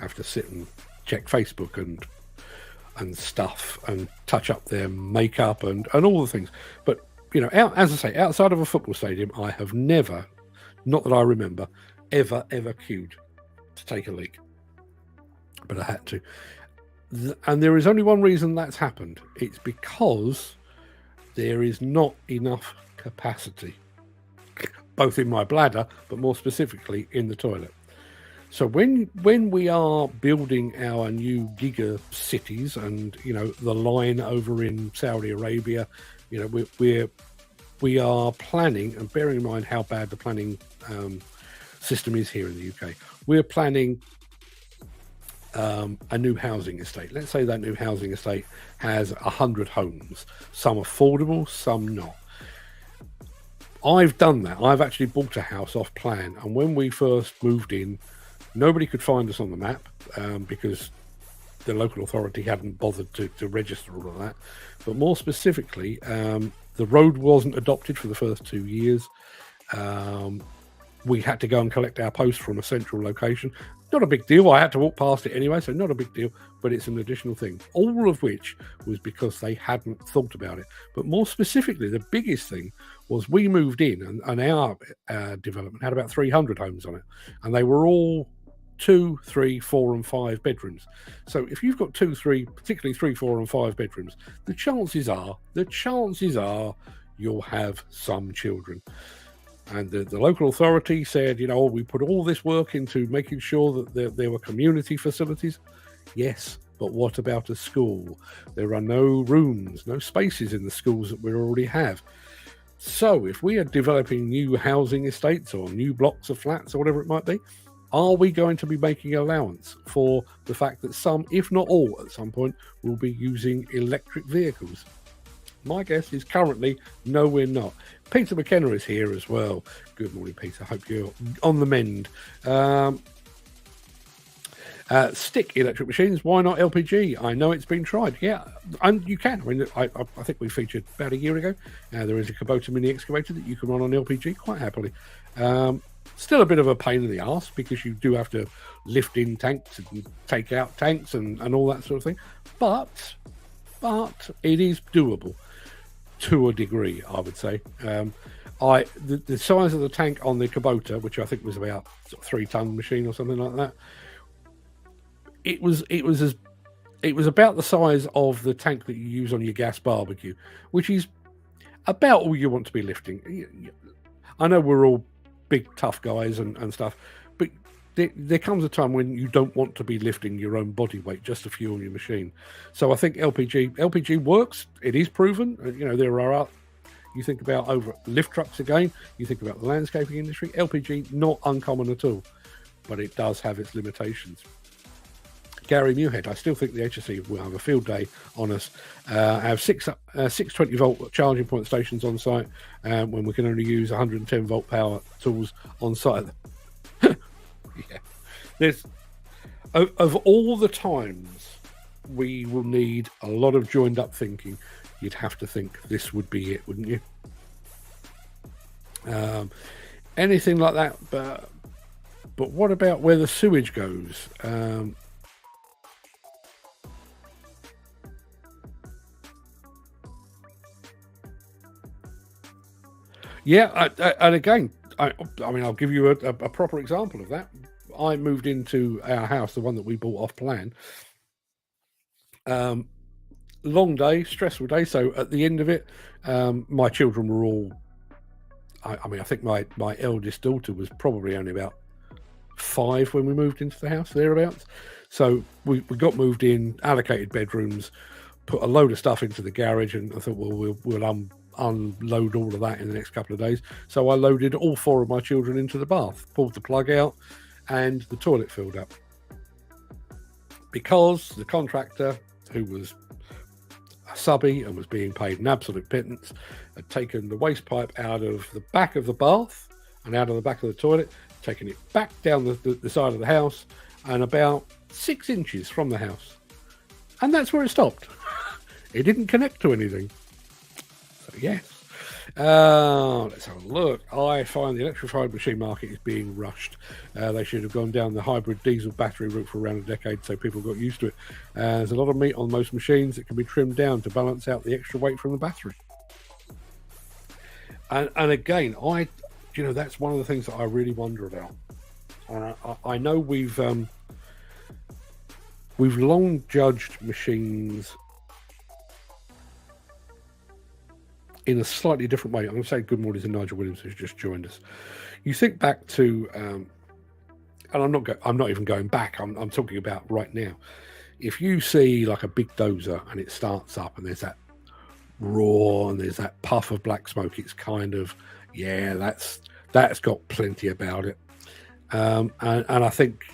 S1: have to sit and check Facebook and stuff and touch up their makeup and all the things. But, as I say, outside of a football stadium, I have never, not that I remember, ever queued to take a leak. But I had to. And there is only one reason that's happened. It's because there is not enough capacity, both in my bladder, but more specifically in the toilet. So when we are building our new giga cities and, the line over in Saudi Arabia, we are planning, and bearing in mind how bad the planning system is here in the UK, we're planning a new housing estate. Let's say that new housing estate has 100 homes, some affordable, some not. I've done that. I've actually bought a house off plan, and when we first moved in, nobody could find us on the map because the local authority hadn't bothered to register all of that. But more specifically, the road wasn't adopted for the first 2 years. We had to go and collect our post from a central location. Not a big deal. I had to walk past it anyway, so not a big deal, but it's an additional thing. All of which was because they hadn't thought about it. But more specifically, the biggest thing was we moved in and our development had about 300 homes on it. And they were all 2, 3, 4 and 5 bedrooms. So if you've got 2, 3, particularly 3, 4 and 5 bedrooms, the chances are you'll have some children. And the local authority said, we put all this work into making sure that there were community facilities. Yes, but what about a school? There are no rooms, no spaces in the schools that we already have. So if we are developing new housing estates or new blocks of flats or whatever it might be, are we going to be making allowance for the fact that some, if not all, at some point, will be using electric vehicles? My guess is currently, no, we're not. Peter McKenna is here as well. Good morning, Peter. Hope you're on the mend. Stick electric machines. Why not LPG? I know it's been tried. Yeah, and you can. I mean, I think we featured about a year ago. There is a Kubota mini excavator that you can run on LPG quite happily. Still a bit of a pain in the arse because you do have to lift in tanks and take out tanks and all that sort of thing. But it is doable. To a degree, I would say. The size of the tank on the Kubota, which I think was about 3-ton machine or something like that, it was about the size of the tank that you use on your gas barbecue, which is about all you want to be lifting. I know we're all big tough guys and stuff, but there comes a time when you don't want to be lifting your own body weight just to fuel your machine. So I think LPG works. It is proven. There are. You think about over lift trucks again. You think about the landscaping industry. LPG not uncommon at all, but it does have its limitations. Gary Muirhead, I still think the HSE will have a field day on us. Have six 20-volt charging point stations on site when we can only use 110-volt power tools on site. Yeah, there's of all the times we will need a lot of joined up thinking. You'd have to think this would be it, wouldn't you? Anything like that, but what about where the sewage goes? Yeah, and again, I mean, I'll give you a proper example of that. I moved into our house, the one that we bought off plan. Long day, stressful day. So at the end of it, my children were all. I mean, I think my eldest daughter was probably only about 5 when we moved into the house, thereabouts. So we got moved in, allocated bedrooms, put a load of stuff into the garage, and I thought, well, we'll unload all of that in the next couple of days. So I loaded all 4 of my children into the bath, pulled the plug out, and the toilet filled up. Because the contractor, who was a subby and was being paid an absolute pittance, had taken the waste pipe out of the back of the bath and out of the back of the toilet, taking it back down the side of the house and about 6 inches from the house. And that's where it stopped. It didn't connect to anything. So, yes. Let's have a look. I find the electrified machine market is being rushed. They should have gone down the hybrid diesel battery route for around a decade so people got used to it. There's a lot of meat on most machines that can be trimmed down to balance out the extra weight from the battery. And again, that's one of the things that I really wonder about. I know we've long judged machines in a slightly different way. I'm going to say good morning to Nigel Williams, who's just joined us. You think back to, and I'm not even going back. I'm talking about right now. If you see like a big dozer and it starts up and there's that roar and there's that puff of black smoke, it's kind of, yeah, that's got plenty about it. And I think,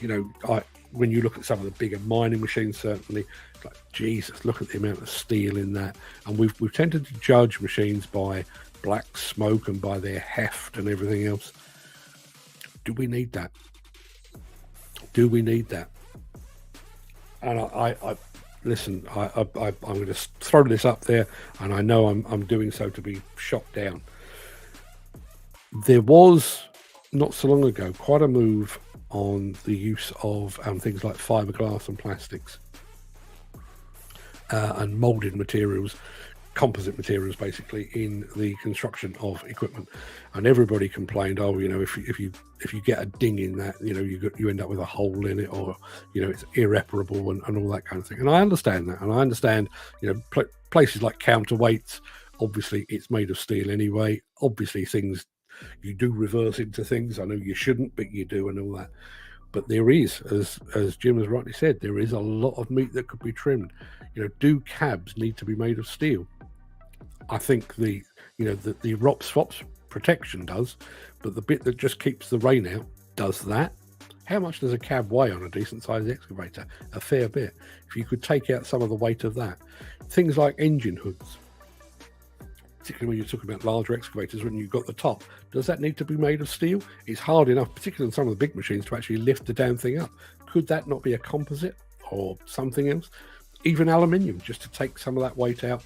S1: when you look at some of the bigger mining machines, certainly, like, Jesus, look at the amount of steel in that. And we've tended to judge machines by black smoke and by their heft and everything else. Do we need that? Do we need that? And I listen, I'm going to throw this up there, and I know I'm doing so to be shot down. There was, not so long ago, quite a move on the use of things like fiberglass and plastics and molded materials, composite materials, basically, in the construction of equipment. And everybody complained, if you get a ding in that, you end up with a hole in it, or it's irreparable and all that kind of thing. And I understand that, and I understand places like counterweights. Obviously, it's made of steel anyway. Obviously, things. You do reverse into things. I know you shouldn't, but you do, and all that. But there is, as Jim has rightly said, there is a lot of meat that could be trimmed. Do cabs need to be made of steel? I think the ROPS FOPS protection does, but the bit that just keeps the rain out, does that? How much does a cab weigh on a decent sized excavator? A fair bit. If you could take out some of the weight of that. Things like engine hoods, particularly when you're talking about larger excavators, when you've got the top, does that need to be made of steel? It's hard enough, particularly on some of the big machines, to actually lift the damn thing up. Could that not be a composite or something else? Even aluminium, just to take some of that weight out,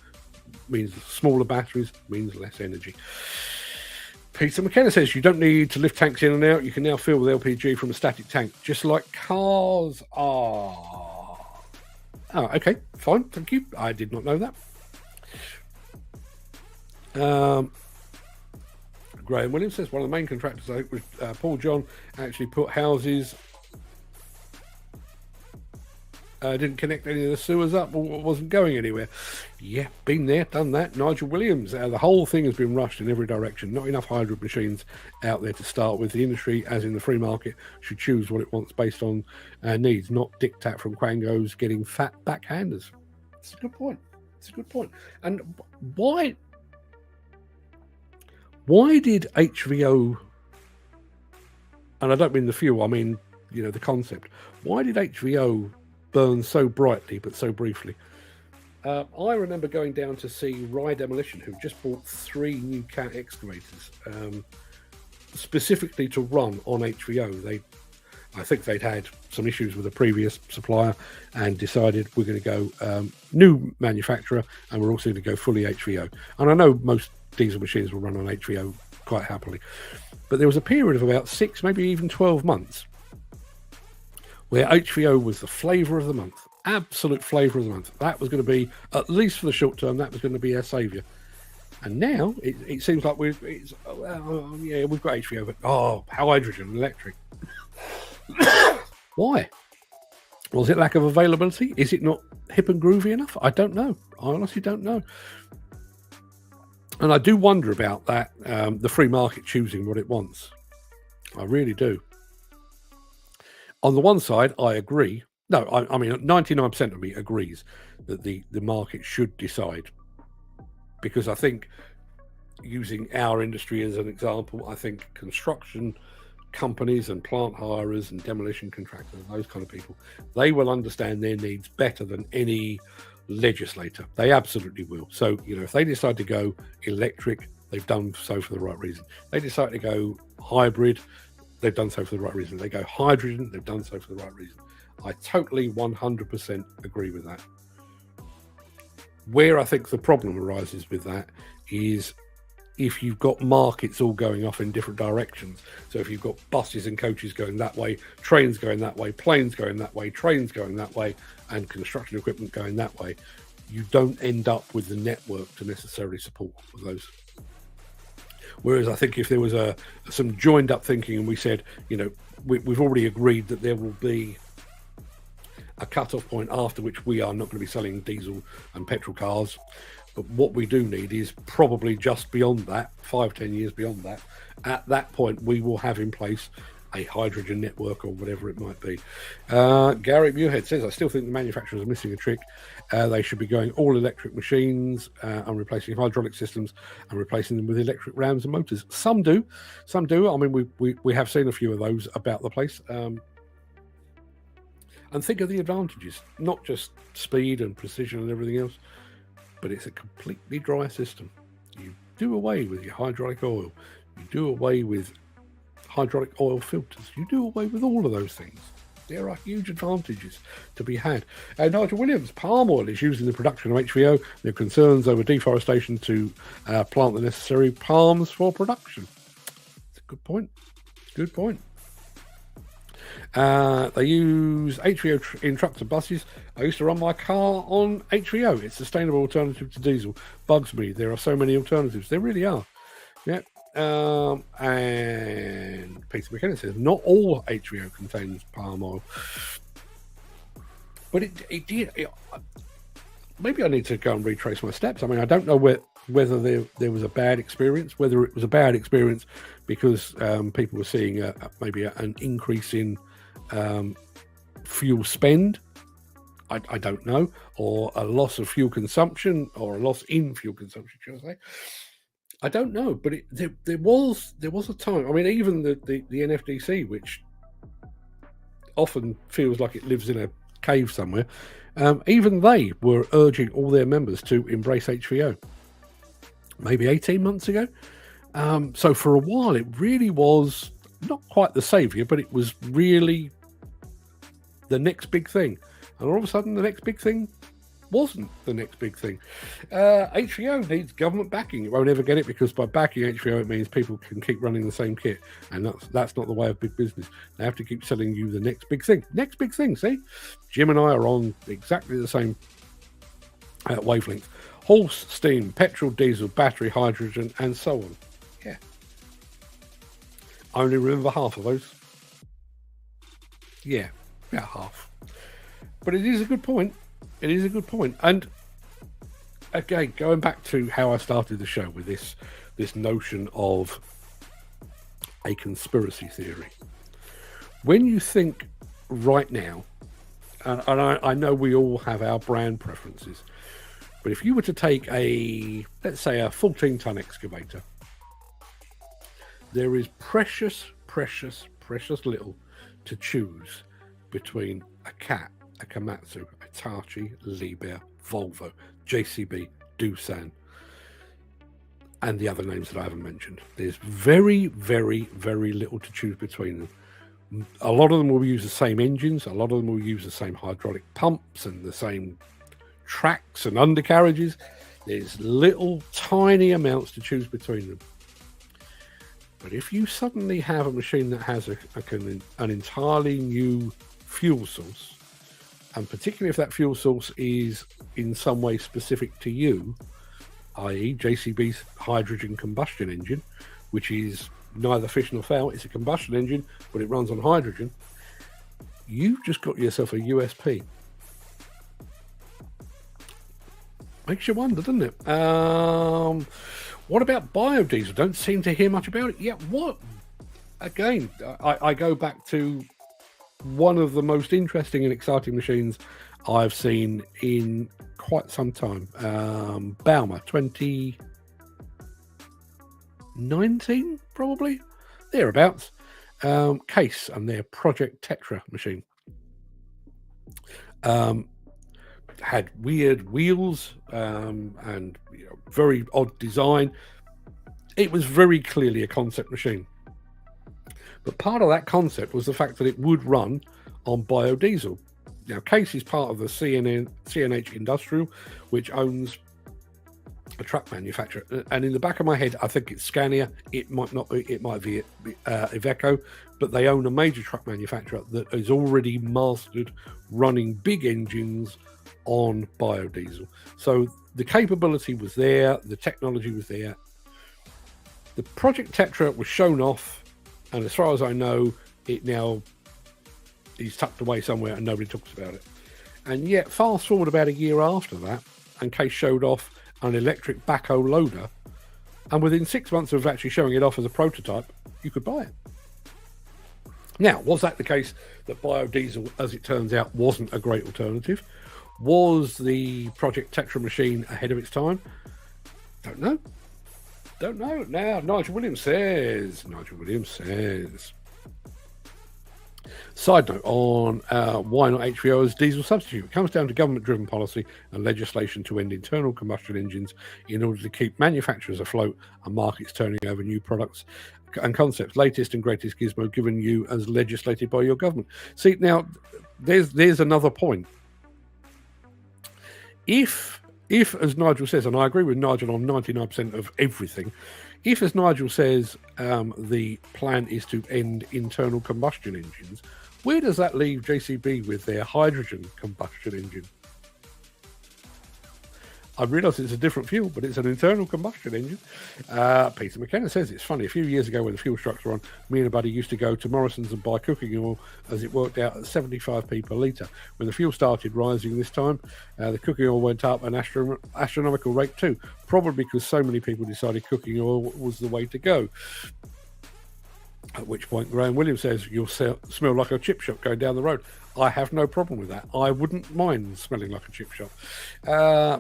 S1: means smaller batteries, means less energy. Peter McKenna says you don't need to lift tanks in and out. You can now fill with LPG from a static tank, just like cars are. Oh, okay, fine, thank you. I did not know that. Graham Williams says one of the main contractors, I think, was Paul John, actually put houses didn't connect any of the sewers up, or wasn't going anywhere. Yeah, been there, done that. Nigel Williams, the whole thing has been rushed in every direction. Not enough hybrid machines out there to start with. The industry, as in the free market, should choose what it wants based on needs, not diktat from quangos getting fat backhanders. It's a good point. It's a good point. And why did HVO, and I don't mean the fuel, I mean, the concept, why did HVO burn so brightly but so briefly? I remember going down to see Rye Demolition, who just bought 3 new Cat excavators, specifically to run on HVO. I think they'd had some issues with a previous supplier and decided we're going to go new manufacturer, and we're also going to go fully HVO. And I know most diesel machines will run on HVO quite happily, but there was a period of about 6, maybe even 12 months where HVO was the flavour of the month, absolute flavour of the month. That was going to be, at least for the short term, that was going to be our saviour. And now it seems like we've got HVO, but how hydrogen electric. Why? Was it lack of availability? Is it not hip and groovy enough? I don't know. I honestly don't know. And I do wonder about that, the free market choosing what it wants. I really do. On the one side, I agree. No, I mean, 99% of me agrees that the market should decide. Because I think, using our industry as an example, I think construction companies and plant hirers and demolition contractors, those kind of people, they will understand their needs better than any legislator. They absolutely will. So, if they decide to go electric, they've done so for the right reason. They decide to go hybrid, they've done so for the right reason. They go hydrogen, they've done so for the right reason. I totally 100% agree with that. Where I think the problem arises with that is if you've got markets all going off in different directions. So if you've got buses and coaches going that way, trains going that way, planes going that way, trains going that way, and construction equipment going that way, you don't end up with the network to necessarily support those. Whereas I think if there was some joined up thinking and we said, we've already agreed that there will be a cut-off point after which we are not going to be selling diesel and petrol cars, but what we do need is probably just beyond that, 5-10 years beyond that. At that point, we will have in place a hydrogen network or whatever it might be. Gary Muirhead says, I still think the manufacturers are missing a trick. They should be going all electric machines and replacing hydraulic systems and replacing them with electric rams and motors. Some do. I mean, we have seen a few of those about the place. And think of the advantages, not just speed and precision and everything else, but it's a completely dry system. You do away with your hydraulic oil. You do away with hydraulic oil filters. You do away with all of those things. There are huge advantages to be had. Nigel Williams, palm oil is used in the production of HVO. There are concerns over deforestation to plant the necessary palms for production. It's a good point. Good point. They use HVO in trucks and buses. I used to run my car on HVO. It's a sustainable alternative to diesel. Bugs me. There are so many alternatives. There really are. Yeah. And Peter McKenna says, not all HVO contains palm oil. But it did. Maybe I need to go and retrace my steps. I mean, I don't know whether there was a bad experience, whether it was a bad experience because people were seeing maybe an increase in fuel spend. I don't know, or a loss of fuel consumption, or a loss in fuel consumption, should I say? I don't know, but there was a time. I mean, even the NFDC, which often feels like it lives in a cave somewhere, even they were urging all their members to embrace HVO. Maybe 18 months ago. So for a while, it really was not quite the saviour, but it was really the next big thing. And all of a sudden, the next big thing wasn't the next big thing. HVO needs government backing. It won't ever get it because by backing HVO, it means people can keep running the same kit. And that's not the way of big business. They have to keep selling you the next big thing. Next big thing, see? Jim and I are on exactly the same wavelength. Horse, steam, petrol, diesel, battery, hydrogen, and so on. Yeah. I only remember half of those. Yeah, about half. But it is a good point. It is a good point. And again, going back to how I started the show with this notion of a conspiracy theory. When you think right now, and I know we all have our brand preferences, but if you were to take let's say a 14-ton excavator, there is precious little to choose between a Cat, a Komatsu, a Hitachi, Liebherr, Volvo, JCB, Doosan, and the other names that I haven't mentioned. There's very little to choose between them. A lot of them will use the same engines. A lot of them will use the same hydraulic pumps and the same tracks and undercarriages. There's little tiny amounts to choose between them. But if you suddenly have a machine that has an entirely new fuel source, and particularly if that fuel source is in some way specific to you, i.e. JCB's hydrogen combustion engine, which is neither fish nor fowl, it's a combustion engine, but it runs on hydrogen, you've just got yourself a USP. Makes you wonder, doesn't it? What about biodiesel? Don't seem to hear much about it. Yeah, what? Again, I go back to one of the most interesting and exciting machines I've seen in quite some time. Bauma, 2019, probably, thereabouts. Case and their Project Tetra machine. Had weird wheels and very odd design. It was very clearly a concept machine. But part of that concept was the fact that it would run on biodiesel. Now, Case is part of the CNH Industrial, which owns a truck manufacturer. And in the back of my head, I think it's Scania. It might not be. It might be Iveco. But they own a major truck manufacturer that has already mastered running big engines on biodiesel. So the capability was there. The technology was there. The Project Tetra was shown off. And as far as I know, it now is tucked away somewhere and nobody talks about it. And yet, fast forward about a year after that, and Case showed off an electric backhoe loader. And within 6 months of actually showing it off as a prototype, you could buy it. Now, was that the case that biodiesel, as it turns out, wasn't a great alternative? Was the Project Tetra machine ahead of its time? Don't know. Now, Nigel Williams says. Side note on why not HVO as diesel substitute. It comes down to government-driven policy and legislation to end internal combustion engines in order to keep manufacturers afloat and markets turning over new products and concepts. Latest and greatest gizmo given you as legislated by your government. See, now, there's another point. If, as Nigel says, and I agree with Nigel on 99% of everything, if, as Nigel says, the plan is to end internal combustion engines, where does that leave JCB with their hydrogen combustion engine? I realise it's a different fuel, but it's an internal combustion engine. Peter McKenna says, it's funny, a few years ago when the fuel trucks were on, me and a buddy used to go to Morrison's and buy cooking oil as it worked out at 75p per litre. When the fuel started rising this time, the cooking oil went up an astronomical rate too, probably because so many people decided cooking oil was the way to go. At which point Graham Williams says, you'll smell like a chip shop going down the road. I have no problem with that. I wouldn't mind smelling like a chip shop.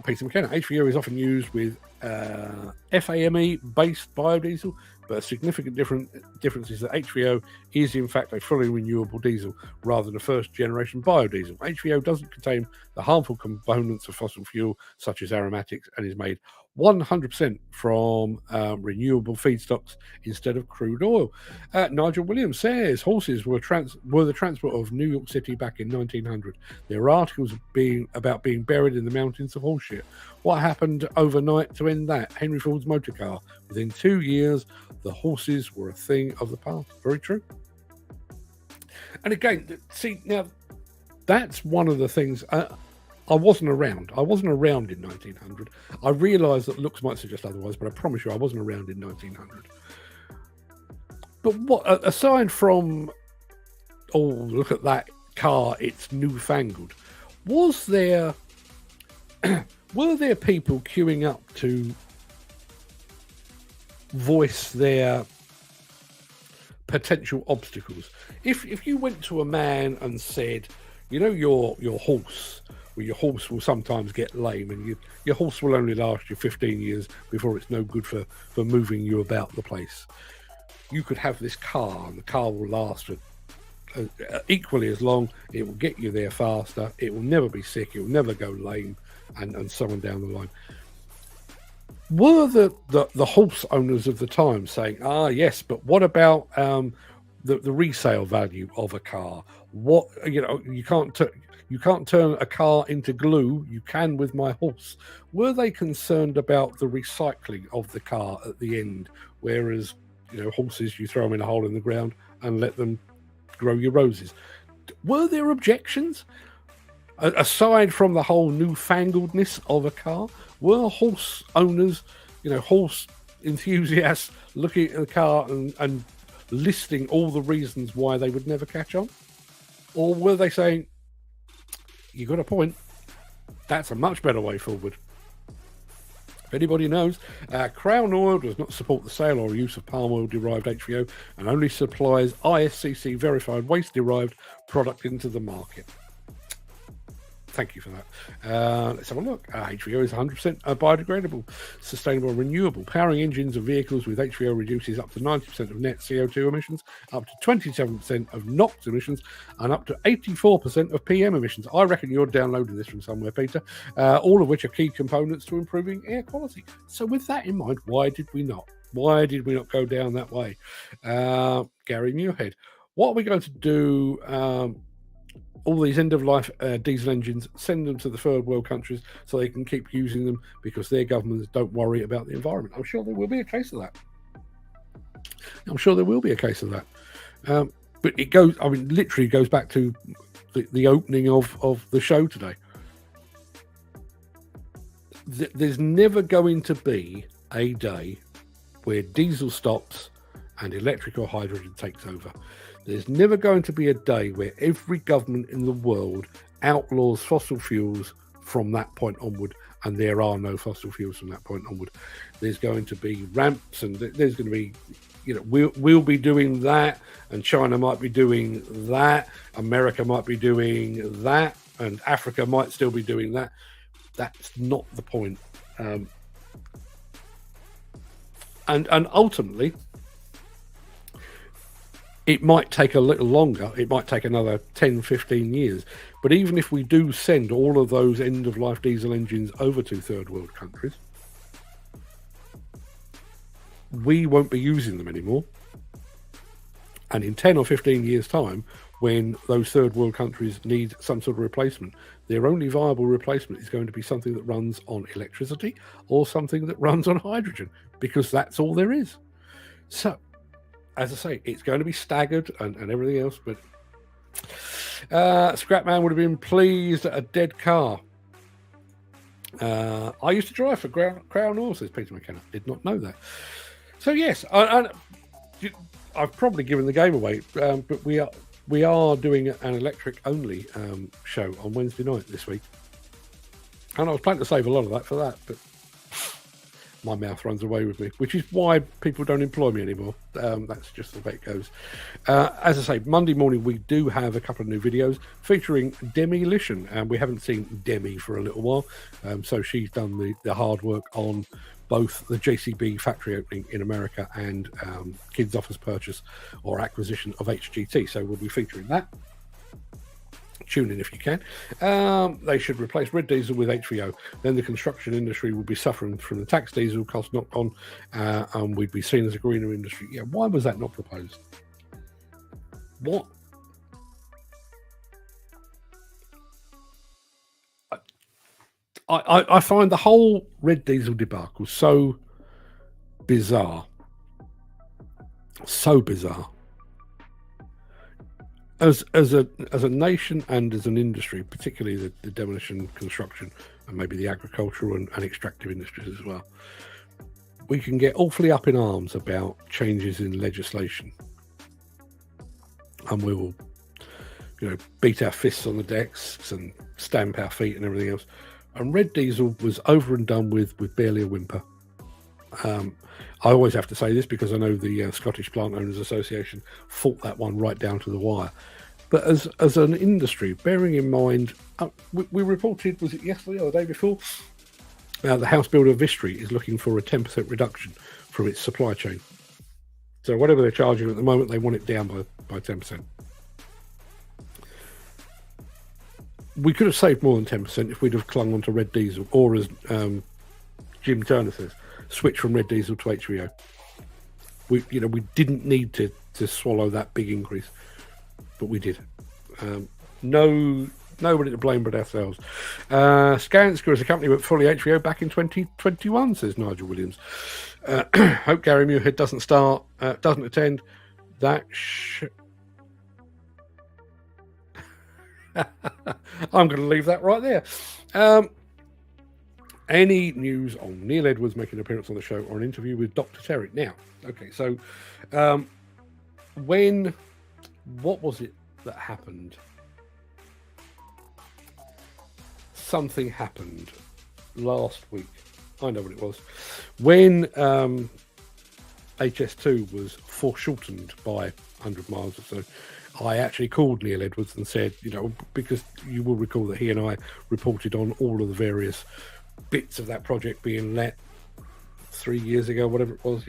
S1: Peter McKenna, HVO is often used with FAME-based biodiesel, but a significant difference is that HVO is in fact a fully renewable diesel rather than a first-generation biodiesel. HVO doesn't contain the harmful components of fossil fuel, such as aromatics, and is made 100% from renewable feedstocks instead of crude oil. Nigel Williams says horses were the transport of New York City back in 1900. There are articles about being buried in the mountains of horseshit. What happened overnight to end that? Henry Ford's motor car. Within 2 years, the horses were a thing of the past. Very true. And again, see, now, that's one of the things... I wasn't around. I wasn't around in 1900. I realise that looks might suggest otherwise, but I promise you I wasn't around in 1900. But what, aside from, oh, look at that car, it's newfangled, Was there were there people queuing up to voice their potential obstacles? If you went to a man and said, you know, your horse, well, your horse will sometimes get lame, and your horse will only last you 15 years before it's no good for moving you about the place. You could have this car, and the car will last for equally as long. It will get you there faster. It will never be sick. It will never go lame, and so on down the line. Were the horse owners of the time saying, yes, but what about the resale value of a car? What, you know, you can't turn a car into glue. You can with my horse. Were they concerned about the recycling of the car at the end? Whereas, you know, horses, you throw them in a hole in the ground and let them grow your roses. Were there objections? Aside from the whole newfangledness of a car, were horse owners, you know, horse enthusiasts looking at the car and listing all the reasons why they would never catch on? Or were they saying, you got a point, that's a much better way forward? If anybody knows, Crown Oil does not support the sale or use of palm oil derived HVO and only supplies ISCC verified waste derived product into the market. Thank you for that. Let's have a look. HVO is 100% biodegradable, sustainable, and renewable. Powering engines of vehicles with HVO reduces up to 90% of net CO2 emissions, up to 27% of NOx emissions, and up to 84% of PM emissions. I reckon you're downloading this from somewhere, Peter. All of which are key components to improving air quality. So with that in mind, why did we not? Why did we not go down that way? Gary Muirhead. What are we going to do? All these end-of-life diesel engines, send them to the third world countries so they can keep using them because their governments don't worry about the environment. I'm sure there will be a case of that. But it goes, I mean, literally goes back to the opening of the show today. There's never going to be a day where diesel stops and electric or hydrogen takes over. There's never going to be a day where every government in the world outlaws fossil fuels from that point onward, and there are no fossil fuels from that point onward. There's going to be ramps, and there's going to be, you know, we'll be doing that, and China might be doing that, America might be doing that, and Africa might still be doing that. That's not the point. And ultimately, it might take a little longer. It might take another 10, 15 years. But even if we do send all of those end-of-life diesel engines over to third world countries, we won't be using them anymore. And in 10 or 15 years' time, when those third world countries need some sort of replacement, their only viable replacement is going to be something that runs on electricity or something that runs on hydrogen, because that's all there is. So, as I say, it's going to be staggered and everything else, but Scrapman would have been pleased at a dead car. I used to drive for Crown Oil, says Peter McKenna. Did not know that. So yes, I've probably given the game away, but we are doing an electric only show on Wednesday night this week, and I was planning to save a lot of that for that, but my mouth runs away with me, which is why people don't employ me anymore. That's just the way it goes. As I say, Monday morning we do have a couple of new videos featuring Demi Lishan, and we haven't seen Demi for a little while, so she's done the hard work on both the JCB factory opening in America and Kids Offers purchase or acquisition of HGT, so we'll be featuring that. Tune in if you can. They should replace red diesel with HVO. Then the construction industry will be suffering from the tax diesel cost knock on, and we'd be seen as a greener industry. Yeah, why was that not proposed? What? I find the whole red diesel debacle so bizarre. So bizarre. As a nation and as an industry, particularly the demolition, construction, and maybe the agricultural and extractive industries as well, we can get awfully up in arms about changes in legislation, and we will beat our fists on the decks and stamp our feet and everything else. And Red Diesel was over and done with barely a whimper. I always have to say this because I know the Scottish Plant Owners Association fought that one right down to the wire. But as an industry, bearing in mind, we reported, was it yesterday or the day before, the house builder Vistry is looking for a 10% reduction from its supply chain. So whatever they're charging at the moment, they want it down by 10%. We could have saved more than 10% if we'd have clung on to Red Diesel, or as Jim Turner says, switch from Red Diesel to HVO. We didn't need to swallow that big increase, but we did. Nobody to blame but ourselves. Skanska as a company went fully HVO back in 2021, says Nigel Williams. Hope Gary Muirhead doesn't attend. I'm going to leave that right there. Any news on Neil Edwards making an appearance on the show or an interview with Dr. Terry? Now, okay, so what was it that happened? Something happened last week. I know what it was. When HS2 was foreshortened by 100 miles or so, I actually called Neil Edwards and said, because you will recall that he and I reported on all of the various bits of that project being let 3 years ago, whatever it was,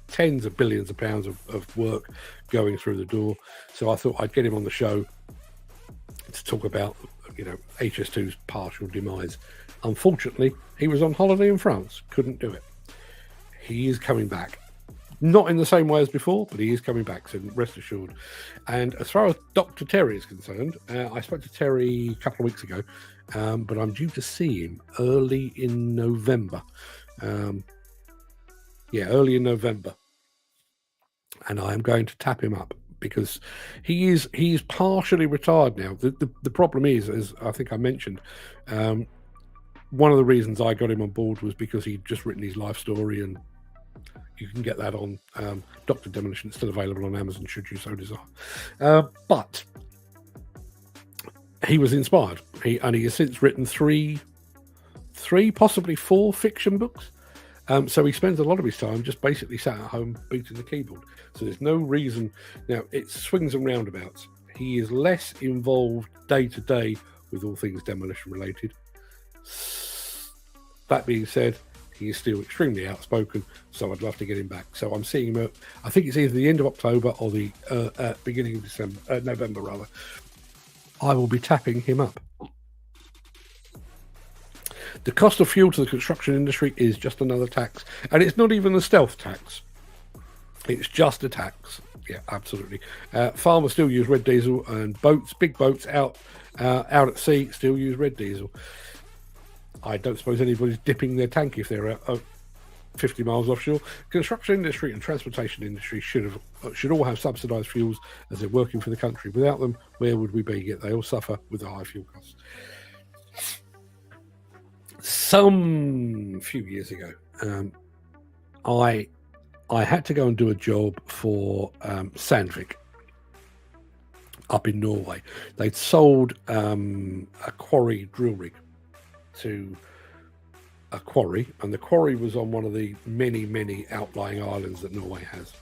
S1: tens of billions of pounds of work going through the door. So I thought I'd get him on the show to talk about, HS2's partial demise. Unfortunately, he was on holiday in France, couldn't do it. He is coming back. Not in the same way as before, but he is coming back, so rest assured. And as far as Dr. Terry is concerned, I spoke to Terry a couple of weeks ago, but I'm due to see him early in November. Early in November. And I am going to tap him up because he's partially retired now. The problem is, as I think I mentioned, one of the reasons I got him on board was because he'd just written his life story, and you can get that on Dr. Demolition. It's still available on Amazon should you so desire. But he was inspired. He has since written three, possibly 4 fiction books. So he spends a lot of his time just basically sat at home beating the keyboard. So there's no reason. Now, it swings and roundabouts. He is less involved day to day with all things demolition related. That being said, he is still extremely outspoken, so I'd love to get him back. So I'm seeing him at, I think it's either the end of October or the beginning of November, rather. I will be tapping him up. The cost of fuel to the construction industry is just another tax. And it's not even the stealth tax. It's just a tax. Yeah, absolutely. Farmers still use red diesel, and big boats out at sea still use red diesel. I don't suppose anybody's dipping their tank if they're 50 miles offshore. Construction industry and transportation industry should all have subsidised fuels as they're working for the country. Without them, where would we be? Yet they all suffer with the high fuel costs. Some few years ago, I had to go and do a job for Sandvik up in Norway. They'd sold a quarry drill rig to a quarry, and the quarry was on one of the many outlying islands that Norway has.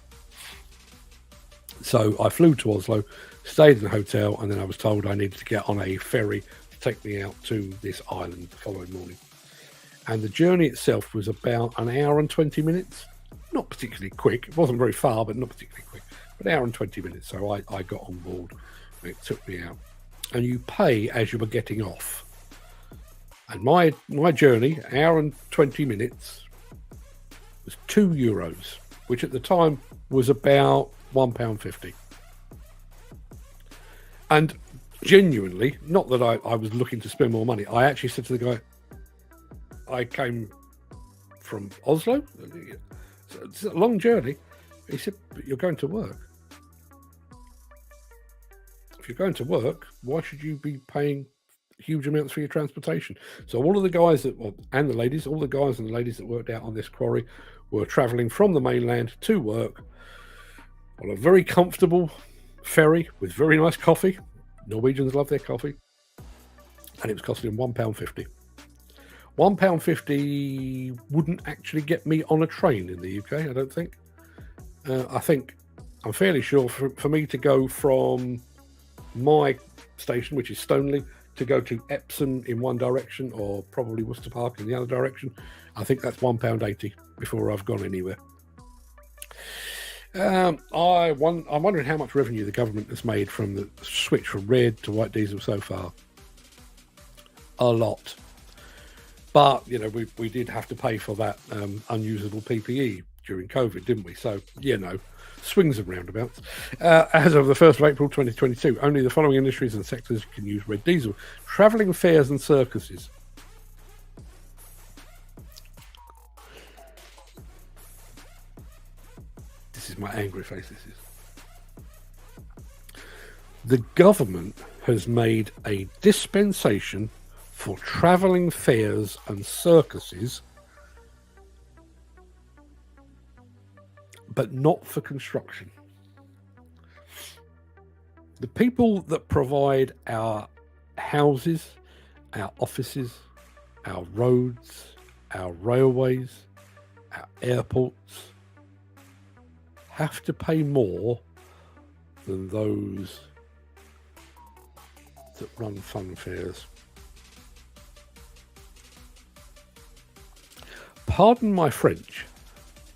S1: So I flew to Oslo, stayed in a hotel, and then I was told I needed to get on a ferry to take me out to this island the following morning. And the journey itself was about an hour and 20 minutes. Not particularly quick. It wasn't very far, but not particularly quick. But an hour and 20 minutes. So I got on board. And it took me out. And you pay as you were getting off. And my journey, an hour and 20 minutes, was €2, which at the time was about £1.50. And genuinely, not that I was looking to spend more money, I actually said to the guy, I came from Oslo. It's a long journey. He said, but you're going to work. If you're going to work, why should you be paying huge amounts for your transportation? So all of the guys and the ladies that worked out on this quarry were travelling from the mainland to work on a very comfortable ferry with very nice coffee, Norwegians love their coffee, and it was costing them £1.50. £1.50 wouldn't actually get me on a train in the UK, I don't think. I'm fairly sure for me to go from my station, which is Stoneleigh, to go to Epsom in one direction, or probably Worcester Park in the other direction, I think that's £1.80 before I've gone anywhere. I'm wondering how much revenue the government has made from the switch from red to white diesel so far. A lot. But, we did have to pay for that unusable PPE during COVID, didn't we? So, swings and roundabouts. As of the 1st of April 2022, only the following industries and sectors can use red diesel: travelling fairs and circuses. This is my angry face, this is. The government has made a dispensation for travelling fairs and circuses, but not for construction. The people that provide our houses, our offices, our roads, our railways, our airports have to pay more than those that run fun fairs. Pardon my French,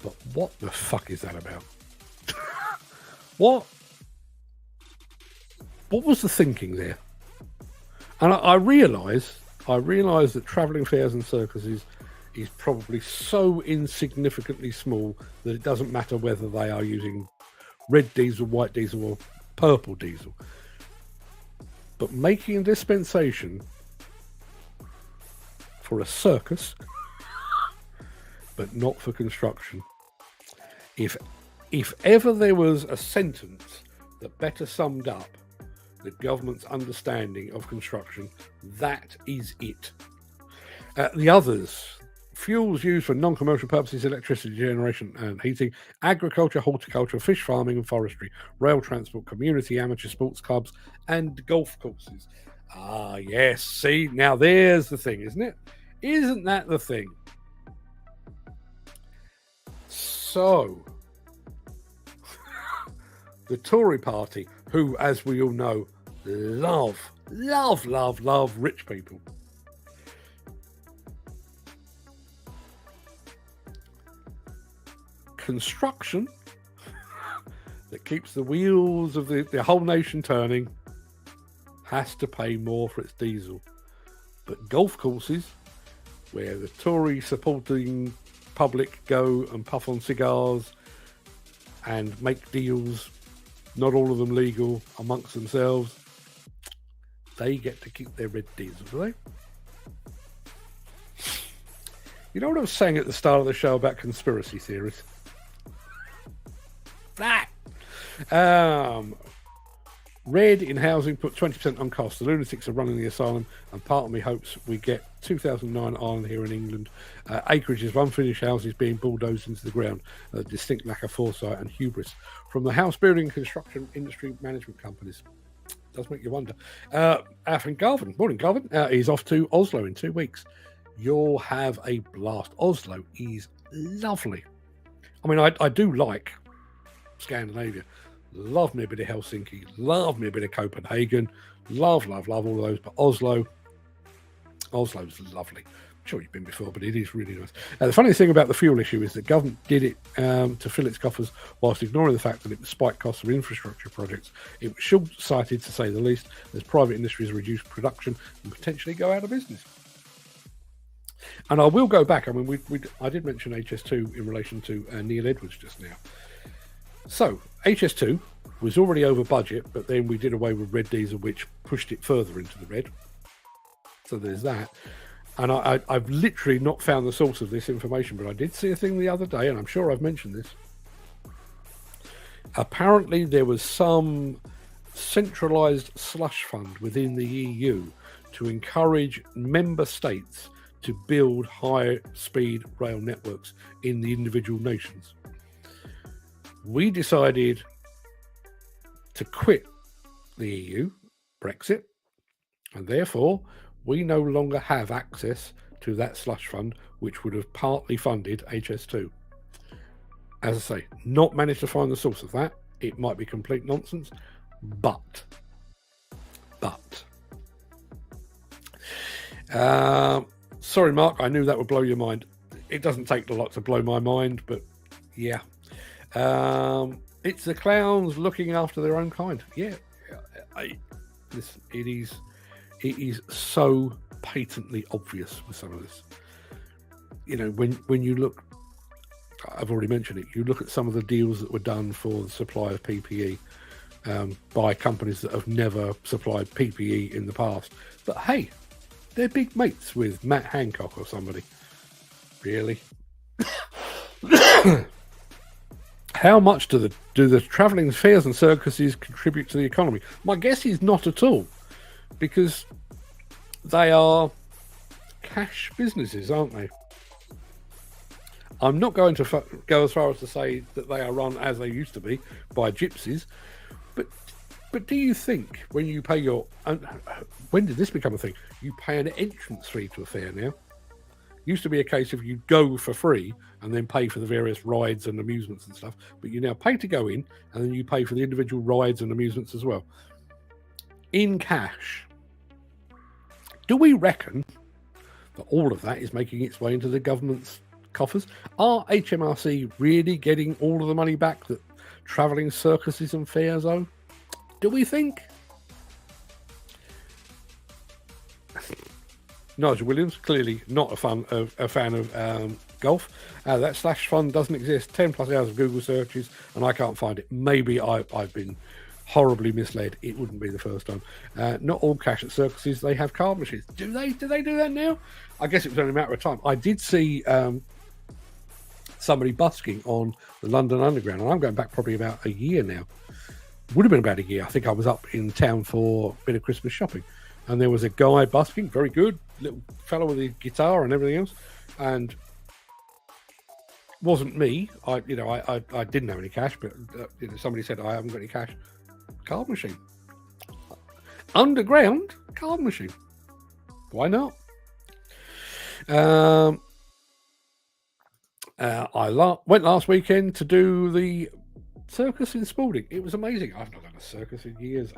S1: but what the fuck is that about? What was the thinking there? And I realise that travelling fairs and circuses is probably so insignificantly small that it doesn't matter whether they are using red diesel, white diesel, or purple diesel. But making a dispensation for a circus, but not for construction. If ever there was a sentence that better summed up the government's understanding of construction, that is it. The others: fuels used for non-commercial purposes, electricity generation and heating, agriculture, horticulture, fish farming and forestry, rail transport, community amateur sports clubs, and golf courses. Ah, yes. See, now there's the thing, isn't it? Isn't that the thing? So, the Tory party, who, as we all know, love rich people, construction that keeps the wheels of the whole nation turning has to pay more for its diesel. But golf courses, where the Tory supporting public go and puff on cigars and make deals, not all of them legal, amongst themselves, they get to keep their red diesel, do they? You know what I was saying at the start of the show about conspiracy theories? That! Red in housing put 20% on cost. The lunatics are running the asylum, and part of me hopes we get 2009 Ireland here in England. Acreages of unfinished houses being bulldozed into the ground. A distinct lack of foresight and hubris from the house building and construction industry management companies. Does make you wonder. Our friend Garvin, morning Garvin, he's off to Oslo in 2 weeks. You'll have a blast. Oslo is lovely. I mean, I do like Scandinavia. Love me a bit of Helsinki. Love me a bit of Copenhagen. Love all of those. But Oslo's lovely. I'm sure you've been before, but it is really nice. The funny thing about the fuel issue is that government did it to fill its coffers whilst ignoring the fact that it would spike costs of infrastructure projects. It was short-sighted, to say the least, as private industries reduce production and potentially go out of business. And I will go back. I mean, I did mention HS2 in relation to Neil Edwards just now. So, HS2 was already over budget, but then we did away with red diesel, which pushed it further into the red. So there's that. And I've literally not found the source of this information, but I did see a thing the other day, and I'm sure I've mentioned this. Apparently there was some centralised slush fund within the EU to encourage member states to build high-speed rail networks in the individual nations. We decided to quit the EU Brexit, and therefore we no longer have access to that slush fund, which would have partly funded HS2. As I say, not managed to find the source of that. It might be complete nonsense, but sorry, Mark, I knew that would blow your mind. It doesn't take a lot to blow my mind, but yeah. It's the clowns looking after their own kind. Yeah, listen, it is so patently obvious with some of this. You know, when you look, I've already mentioned it, you look at some of the deals that were done for the supply of PPE by companies that have never supplied PPE in the past. But hey, they're big mates with Matt Hancock or somebody. Really? How much do the travelling fairs and circuses contribute to the economy? My guess is not at all, because they are cash businesses, aren't they? I'm not going to go as far as to say that they are run as they used to be by gypsies, but do you think when you pay your... when did this become a thing? You pay an entrance fee to a fair now. Used to be a case of you go for free and then pay for the various rides and amusements and stuff, but you now pay to go in and then you pay for the individual rides and amusements as well. In cash. Do we reckon that all of that is making its way into the government's coffers? Are HMRC really getting all of the money back that travelling circuses and fairs owe? Do we think? Nigel Williams, clearly not a fan of golf. That slash fund doesn't exist. 10 plus hours of Google searches and I can't find it. Maybe I've been horribly misled. It wouldn't be the first time. Not all cash at circuses, they have card machines. Do they do that now? I guess it was only a matter of time. I did see somebody busking on the London Underground, and I'm going back probably about a year now. Would have been about a year. I think I was up in town for a bit of Christmas shopping, and there was a guy busking, very good, little fellow with a guitar and everything else, and wasn't me. I didn't have any cash, but somebody said, I haven't got any cash. Card machine. Underground card machine. Why not? I went last weekend to do the circus in Spalding. It was amazing. I've not done a circus in years.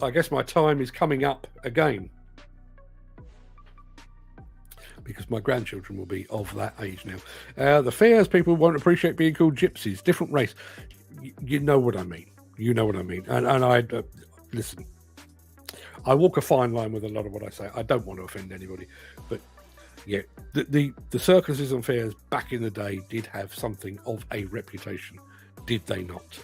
S1: I guess my time is coming up again, because my grandchildren will be of that age now. The fairs people won't appreciate being called gypsies. Different race. You know what I mean. You know what I mean. And I listen. I walk a fine line with a lot of what I say. I don't want to offend anybody, but yeah, the circuses and fairs back in the day did have something of a reputation, did they not?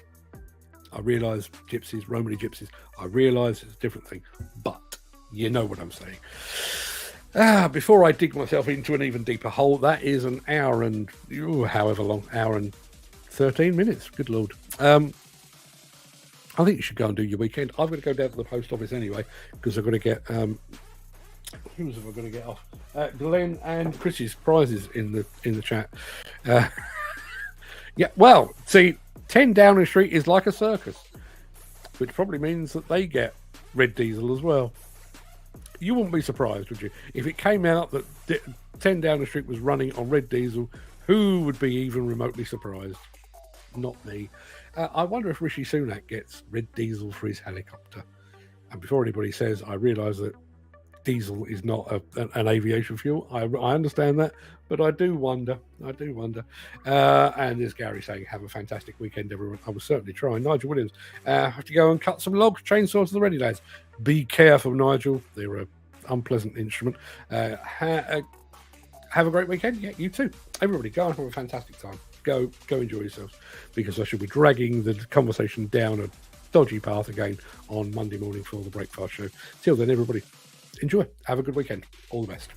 S1: I realise gypsies, Romany gypsies. I realise it's a different thing, but you know what I'm saying. Before I dig myself into an even deeper hole, that is an hour and however long, hour and 13 minutes. Good Lord. I think you should go and do your weekend. I've got to go down to the post office anyway, because I've got to get who's have I got to get off? Glenn and Chris's prizes in the chat. Yeah, well, see, 10 Downing Street is like a circus, which probably means that they get red diesel as well. You wouldn't be surprised, would you, if it came out that 10 Downing Street was running on red diesel? Who would be even remotely surprised? Not me. I wonder if Rishi Sunak gets red diesel for his helicopter. And before anybody says, I realise that diesel is not an aviation fuel. I understand that, but I do wonder. And there's Gary saying, have a fantastic weekend, everyone. I was certainly trying. Nigel Williams, have to go and cut some logs. Chainsaw to the ready, lads. Be careful, Nigel. They're an unpleasant instrument. Have a great weekend. Yeah, you too. Everybody, go and have a fantastic time. Go enjoy yourselves, because I shall be dragging the conversation down a dodgy path again on Monday morning for the Breakfast Show. Till then, everybody, enjoy. Have a good weekend. All the best.